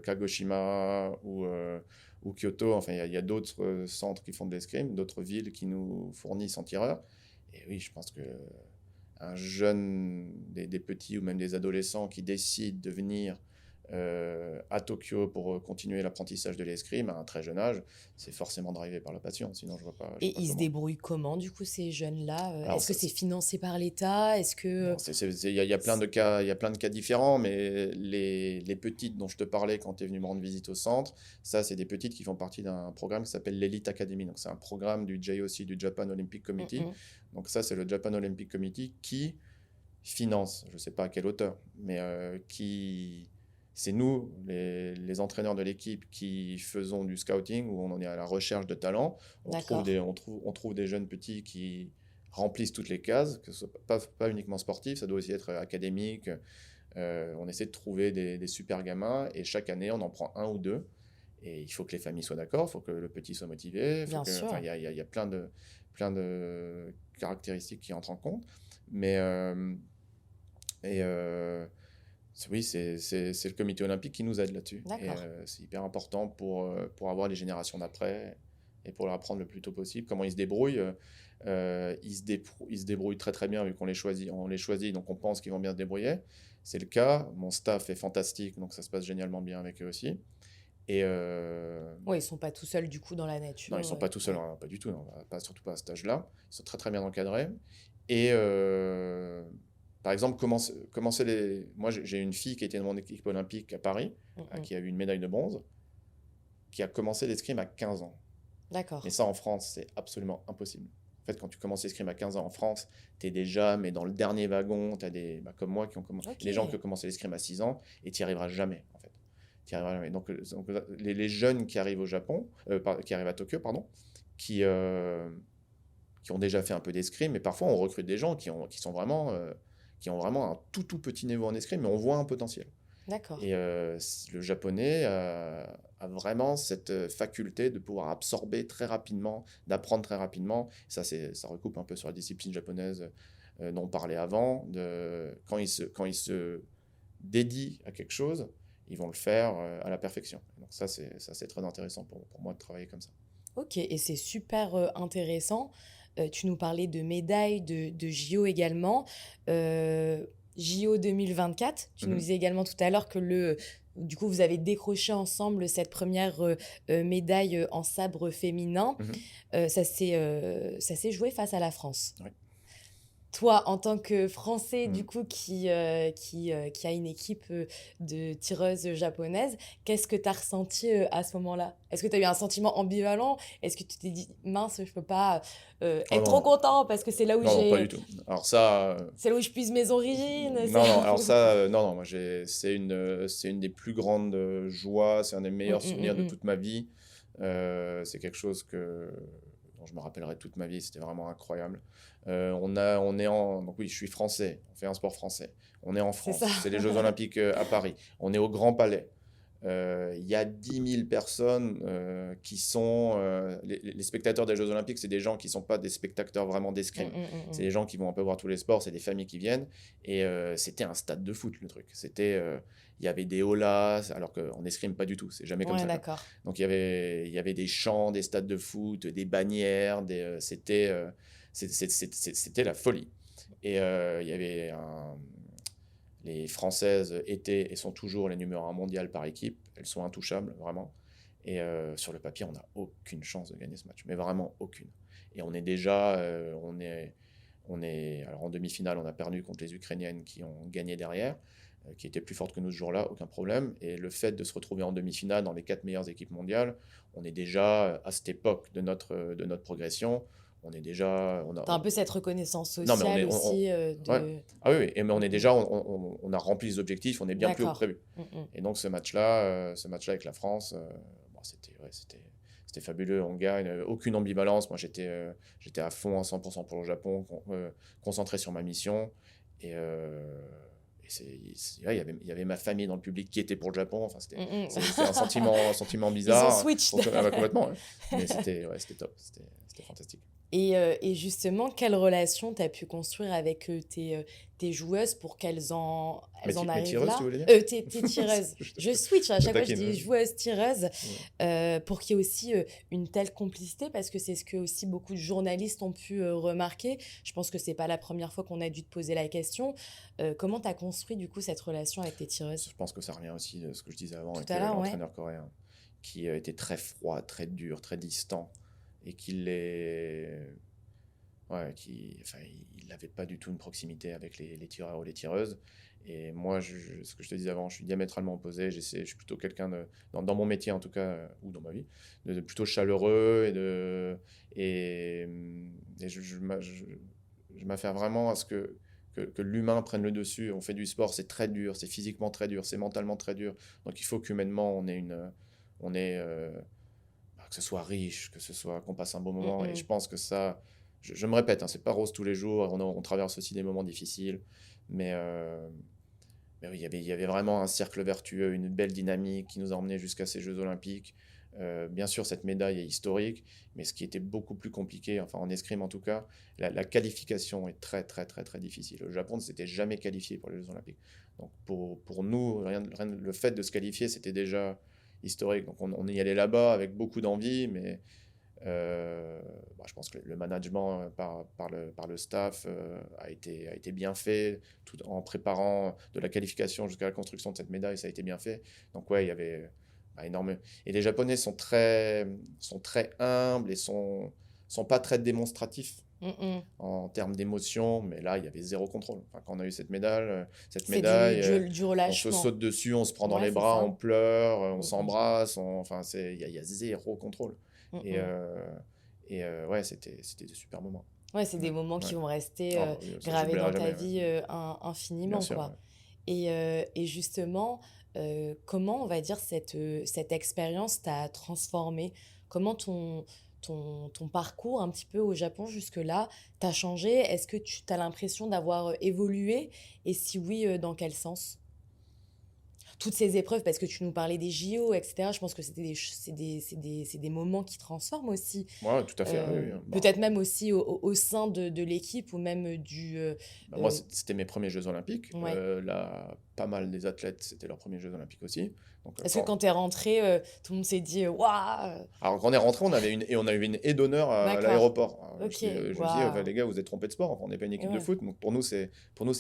Kagoshima, ou Kyoto. Enfin, il y a d'autres centres qui font de l'escrime, d'autres villes qui nous fournissent en tireurs. Et oui, je pense que un jeune, des petits ou même des adolescents qui décident de venir à Tokyo pour continuer l'apprentissage de l'escrime à un très jeune âge, c'est forcément drivé par la passion. Sinon, je vois pas Et ils se comment. débrouillent comment, du coup, ces jeunes-là? Alors, Est-ce que c'est financé par l'État? Est-ce que... il y a plein de cas, il y a plein de cas différents, mais les petites dont je te parlais quand tu es venu me rendre visite au centre, ça, c'est des petites qui font partie d'un programme qui s'appelle l'Elite Academy. Donc, c'est un programme du JOC, du Japan Olympic Committee. Donc, ça, c'est le Japan Olympic Committee qui finance, je ne sais pas à quelle hauteur, mais c'est nous, les entraîneurs de l'équipe, qui faisons du scouting, où on en est à la recherche de talents. On trouve des jeunes petits qui remplissent toutes les cases, que ce soit pas uniquement sportif, ça doit aussi être académique. On essaie de trouver des super gamins, et chaque année, on en prend 1 ou 2. Et il faut que les familles soient d'accord, il faut que le petit soit motivé. Bien sûr. Il y a plein de caractéristiques qui entrent en compte. Mais oui, c'est le comité olympique qui nous aide là-dessus. Et c'est hyper important pour avoir les générations d'après et pour leur apprendre le plus tôt possible comment ils se débrouillent. Ils se débrouillent très très bien vu qu'on les choisit. On les choisit, donc on pense qu'ils vont bien se débrouiller. C'est le cas. Mon staff est fantastique, donc ça se passe génialement bien avec eux aussi. Et ouais, ils sont pas tout seuls du coup dans la nature. Non, ils sont pas tout seuls, pas du tout, non, surtout pas à cet âge-là. Ils sont très très bien encadrés. Et par exemple, moi j'ai une fille qui était dans mon équipe olympique à Paris, qui a eu une médaille de bronze, qui a commencé l'escrime à 15 ans. D'accord. Mais ça, en France, c'est absolument impossible. En fait, quand tu commences l'escrime à 15 ans en France, tu es déjà, mais dans le dernier wagon, tu as comme moi, des gens qui ont commencé l'escrime à 6 ans, et tu n'y arriveras jamais, en fait. Donc les jeunes qui arrivent au Japon, qui arrivent à Tokyo, pardon, qui ont déjà fait un peu d'escrime, mais parfois on recrute des gens qui ont vraiment un tout petit niveau en escrime, mais on voit un potentiel. D'accord. Et le japonais a vraiment cette faculté de pouvoir absorber très rapidement, d'apprendre très rapidement. Ça recoupe un peu sur la discipline japonaise dont on parlait avant. Quand ils se dédient à quelque chose, ils vont le faire à la perfection. Donc ça, c'est très intéressant pour moi de travailler comme ça. Ok, et c'est super intéressant. Tu nous parlais de médailles, de JO également. JO 2024, tu nous disais également tout à l'heure que du coup, vous avez décroché ensemble cette première médaille en sabre féminin. Ça s'est joué face à la France. Oui. toi, en tant que Français, du Mm. coup, qui a une équipe de tireuses japonaises, qu'est-ce que tu as ressenti à ce moment-là? Est-ce que tu as eu un sentiment ambivalent? Est-ce que tu t'es dit, mince, je peux pas Oh être trop non, content parce que non, non, pas du tout. Alors ça, c'est là où je puise mes origines, c'est non, non, là alors où... ça, non, non, moi c'est une des plus grandes joies, c'est un des Mm, meilleurs mm, souvenirs de mm, mm. toute ma vie. C'est quelque chose dont je me rappellerai toute ma vie, c'était vraiment incroyable. On est donc oui, je suis français, on fait un sport français. On est en C'est ça. France, c'est les Jeux Olympiques à Paris. On est au Grand Palais. Il y a 10 000 personnes qui sont... les spectateurs des Jeux Olympiques, c'est des gens qui ne sont pas des spectateurs vraiment Mm, d'escrime. mm, mm, C'est mm. des gens qui vont un peu voir tous les sports, c'est des familles qui viennent. Et c'était un stade de foot, le truc. Il y avait des holas, alors qu'en escrime, pas du tout. C'est jamais comme Ouais, ça, quoi. d'accord. Donc il y avait des chants, des stades de foot, des bannières. C'était la folie. Et il y avait les Françaises étaient et sont toujours les numéros 1 mondial par équipe. Elles sont intouchables, vraiment. Et sur le papier, on n'a aucune chance de gagner ce match. Mais vraiment aucune. Et on est déjà... alors en demi-finale, on a perdu contre les Ukrainiennes qui ont gagné derrière, qui étaient plus fortes que nous ce jour-là, aucun problème. Et le fait de se retrouver en demi-finale dans les 4 meilleures équipes mondiales, on est déjà, à cette époque de notre progression, on est déjà... T'as un peu cette reconnaissance Non, mais sociale aussi ouais. de... Ah oui, oui. Mais on Mm, est mm. déjà, on a rempli les objectifs, on est bien plus haut que D'accord. prévu. Mm, mm. Et donc ce match-là avec la France, bon, c'était fabuleux. On gagne, aucune ambivalence. Moi, j'étais à fond à 100% pour le Japon, concentré sur ma mission. Ouais, il y avait ma famille dans le public qui était pour le Japon. Enfin, Mm, mm. c'est un sentiment Ils ont bizarre. switched. Complètement. Ouais. Mais c'était top. C'était fantastique. Et justement, quelle relation tu as pu construire avec tes joueuses pour elles en Mes arrivent tireuses, tu là? voulais dire? Tes tireuses. Je switch, à Je chaque fois je taquine, dis ouais. joueuses, tireuses, Ouais. pour qu'il y ait aussi une telle complicité, parce que c'est ce que aussi beaucoup de journalistes ont pu remarquer. Je pense que c'est pas la première fois qu'on a dû te poser la question. Comment tu as construit du coup cette relation avec tes tireuses? Je pense que ça revient aussi de ce que je disais avant Tout avec à l'heure, ouais. l'entraîneur coréen, qui était très froid, très dur, très distant, et enfin, il n'avait pas du tout une proximité avec les tireurs ou les tireuses. Et moi, ce que je te disais avant, je suis diamétralement opposé. Je suis plutôt quelqu'un dans mon métier en tout cas, ou dans ma vie, de plutôt chaleureux et je m'affaire vraiment à ce que l'humain prenne le dessus. On fait du sport, c'est très dur, c'est physiquement très dur, c'est mentalement très dur. Donc il faut qu'humainement, on ait, que ce soit riche, qu'on passe un bon Mm, moment. Et je mm. pense que ça, je me répète, hein, c'est pas rose tous les jours. On traverse aussi des moments difficiles, mais, euh, mais oui, il y avait vraiment un cercle vertueux, une belle dynamique qui nous a emmenés jusqu'à ces Jeux Olympiques. Bien sûr, cette médaille est historique, mais ce qui était beaucoup plus compliqué, enfin en escrime en tout cas, la qualification est très très très très difficile. Le Japon ne s'était jamais qualifié pour les Jeux Olympiques. Donc pour nous, le fait de se qualifier, c'était déjà historique. Donc on y allait là-bas avec beaucoup d'envie, mais je pense que le management par le staff a été bien fait, tout en préparant de la qualification jusqu'à la construction de cette médaille, ça a été bien fait. Donc ouais, il y avait énorme. Et les Japonais sont très humbles et sont pas très démonstratifs Mm, mm. en termes d'émotion, mais là, il y avait zéro contrôle. Enfin, quand on a eu cette C'est médaille, du on se relâchement. saute dessus, on se prend dans Ouais, les c'est bras, ça. on pleure, on Mm, mm. s'embrasse, enfin, il y a zéro contrôle. Mm, Et, mm. ouais, c'était des super moments. Ouais, c'est des Ouais, moments ouais. qui vont rester Ah, bah oui, ça, gravés dans j'oublierai ta jamais. Ouais. vie Bien infiniment, sûr, quoi. ouais. Et justement, comment, on va dire, cette expérience t'a transformé? Comment ton parcours un petit peu au Japon jusque-là t'a changé? Est-ce que tu as l'impression d'avoir évolué? Et si oui, dans quel sens? Toutes ces épreuves, parce que tu nous parlais des JO, etc. Je pense que c'est des moments qui transforment aussi. Ouais, tout à fait. Oui, oui. Peut-être même aussi au sein de l'équipe ou même Moi, euh, c'était mes premiers Jeux Olympiques. ouais. Là, pas mal des athlètes, c'était leurs premiers Jeux Olympiques aussi. Donc, Est-ce que quand t'es rentré, tout le monde s'est dit waouh, alors, quand on est rentré, on a eu une haie d'honneur à d'accord, l'aéroport. ok, Je me dis, waouh, les gars, vous êtes trompés de sport. Enfin, on n'est pas une équipe de ouais, foot. Donc, pour nous, c'est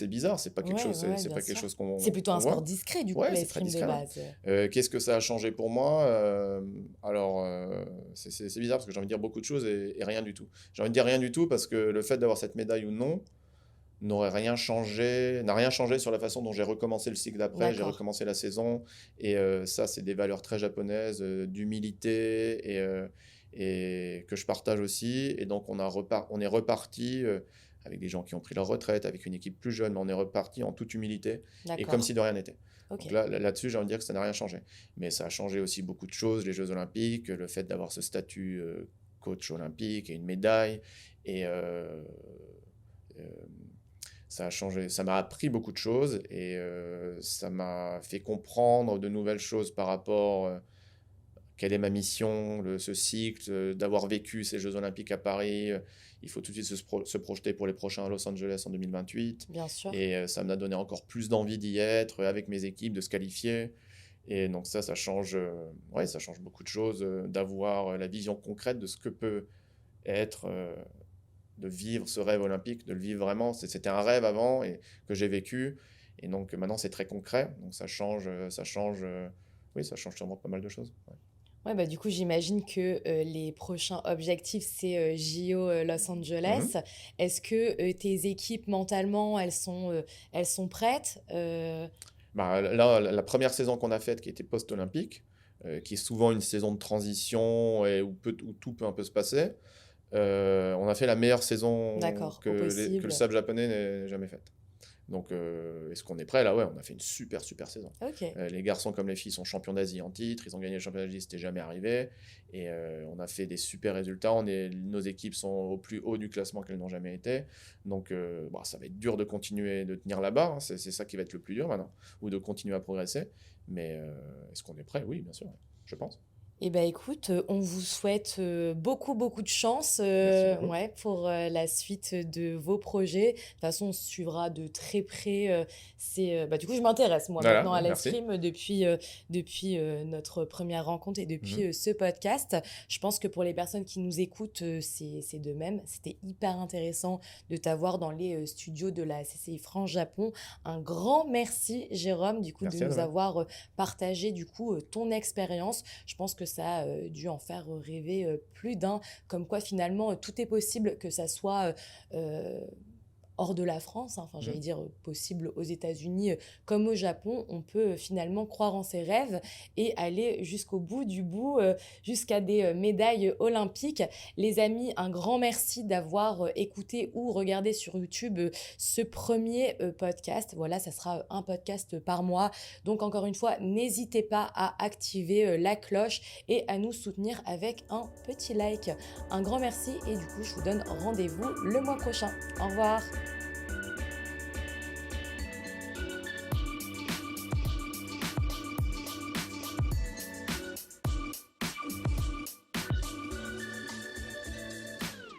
bizarre. C'est pas quelque ouais, chose, ouais, c'est bien pas quelque sûr. chose C'est plutôt qu'on un sport voit. discret du coup, Ouais, c'est très l'escrime de discret. Ouais. base. Qu'est-ce que ça a changé pour moi? Alors, c'est bizarre parce que j'ai envie de dire beaucoup de choses et rien du tout. J'ai envie de dire rien du tout parce que le fait d'avoir cette médaille ou non, n'a rien changé sur la façon dont j'ai recommencé le cycle d'après, j'ai D'accord. recommencé la saison. Et ça, c'est des valeurs très japonaises, d'humilité et que je partage aussi. Et donc, on est reparti avec des gens qui ont pris leur retraite, avec une équipe plus jeune, mais on est reparti en toute humilité et comme D'accord. si de rien n'était. Donc Ok. là-dessus, j'ai envie de dire que ça n'a rien changé. Mais ça a changé aussi beaucoup de choses, les Jeux Olympiques, le fait d'avoir ce statut coach olympique et une médaille. Et euh, ça a changé, ça m'a appris beaucoup de choses et ça m'a fait comprendre de nouvelles choses par rapport quelle est ma mission, ce cycle, d'avoir vécu ces Jeux Olympiques à Paris. Il faut tout de suite se projeter pour les prochains à Los Angeles en 2028. Bien sûr. Et ça m'a donné encore plus d'envie d'y être avec mes équipes, de se qualifier. Et donc ça change, ouais, ça change beaucoup de choses, d'avoir la vision concrète de ce que peut être de vivre ce rêve olympique, de le vivre vraiment. C'était un rêve avant et que j'ai vécu. Et donc maintenant, c'est très concret. Donc oui, ça change sûrement pas mal de choses. Ouais. Ouais, bah, du coup, j'imagine que les prochains objectifs, c'est JO Los Mhm. Angeles. Est-ce que tes équipes mentalement, elles sont prêtes? Bah, là, la première saison qu'on a faite, qui était post-olympique, qui est souvent une saison de transition et où tout peut un peu se passer, on a fait la meilleure saison D'accord, au que le possible. sable japonais n'ait jamais faite. Donc, est-ce qu'on est prêt là? Ouais, on a fait une super, super saison. Ok. Les garçons comme les filles sont champions d'Asie en titre, ils ont gagné le championnat d'Asie, c'était jamais arrivé. Et on a fait des super résultats. Nos équipes sont au plus haut du classement qu'elles n'ont jamais été. Donc, bon, ça va être dur de continuer de tenir la barre, hein. C'est ça qui va être le plus dur maintenant, ou de continuer à progresser. Mais est-ce qu'on est prêt? Oui, bien sûr, je pense. Eh ben écoute, on vous souhaite beaucoup, beaucoup de chance Merci beaucoup. ouais, pour la suite de vos projets. De toute façon, on suivra de très près. Bah, du coup, je m'intéresse moi Voilà, maintenant à merci. l'escrime depuis notre première rencontre et depuis Mhm. ce podcast. Je pense que pour les personnes qui nous écoutent, c'est de même. C'était hyper intéressant de t'avoir dans les studios de la CCI France Japon. Un grand merci, Jérôme, du coup, de Merci à nous toi. avoir partagé du coup ton expérience. Je pense que ça a dû en faire rêver plus d'un, comme quoi finalement tout est possible, que ça soit hors de la France, hein, enfin j'allais Mhm. dire possible aux États-Unis comme au Japon, on peut finalement croire en ses rêves et aller jusqu'au bout du bout, jusqu'à des médailles olympiques. Les amis, un grand merci d'avoir écouté ou regardé sur YouTube ce premier podcast. Voilà, ça sera un podcast par mois. Donc encore une fois, n'hésitez pas à activer la cloche et à nous soutenir avec un petit like. Un grand merci et du coup, je vous donne rendez-vous le mois prochain. Au revoir.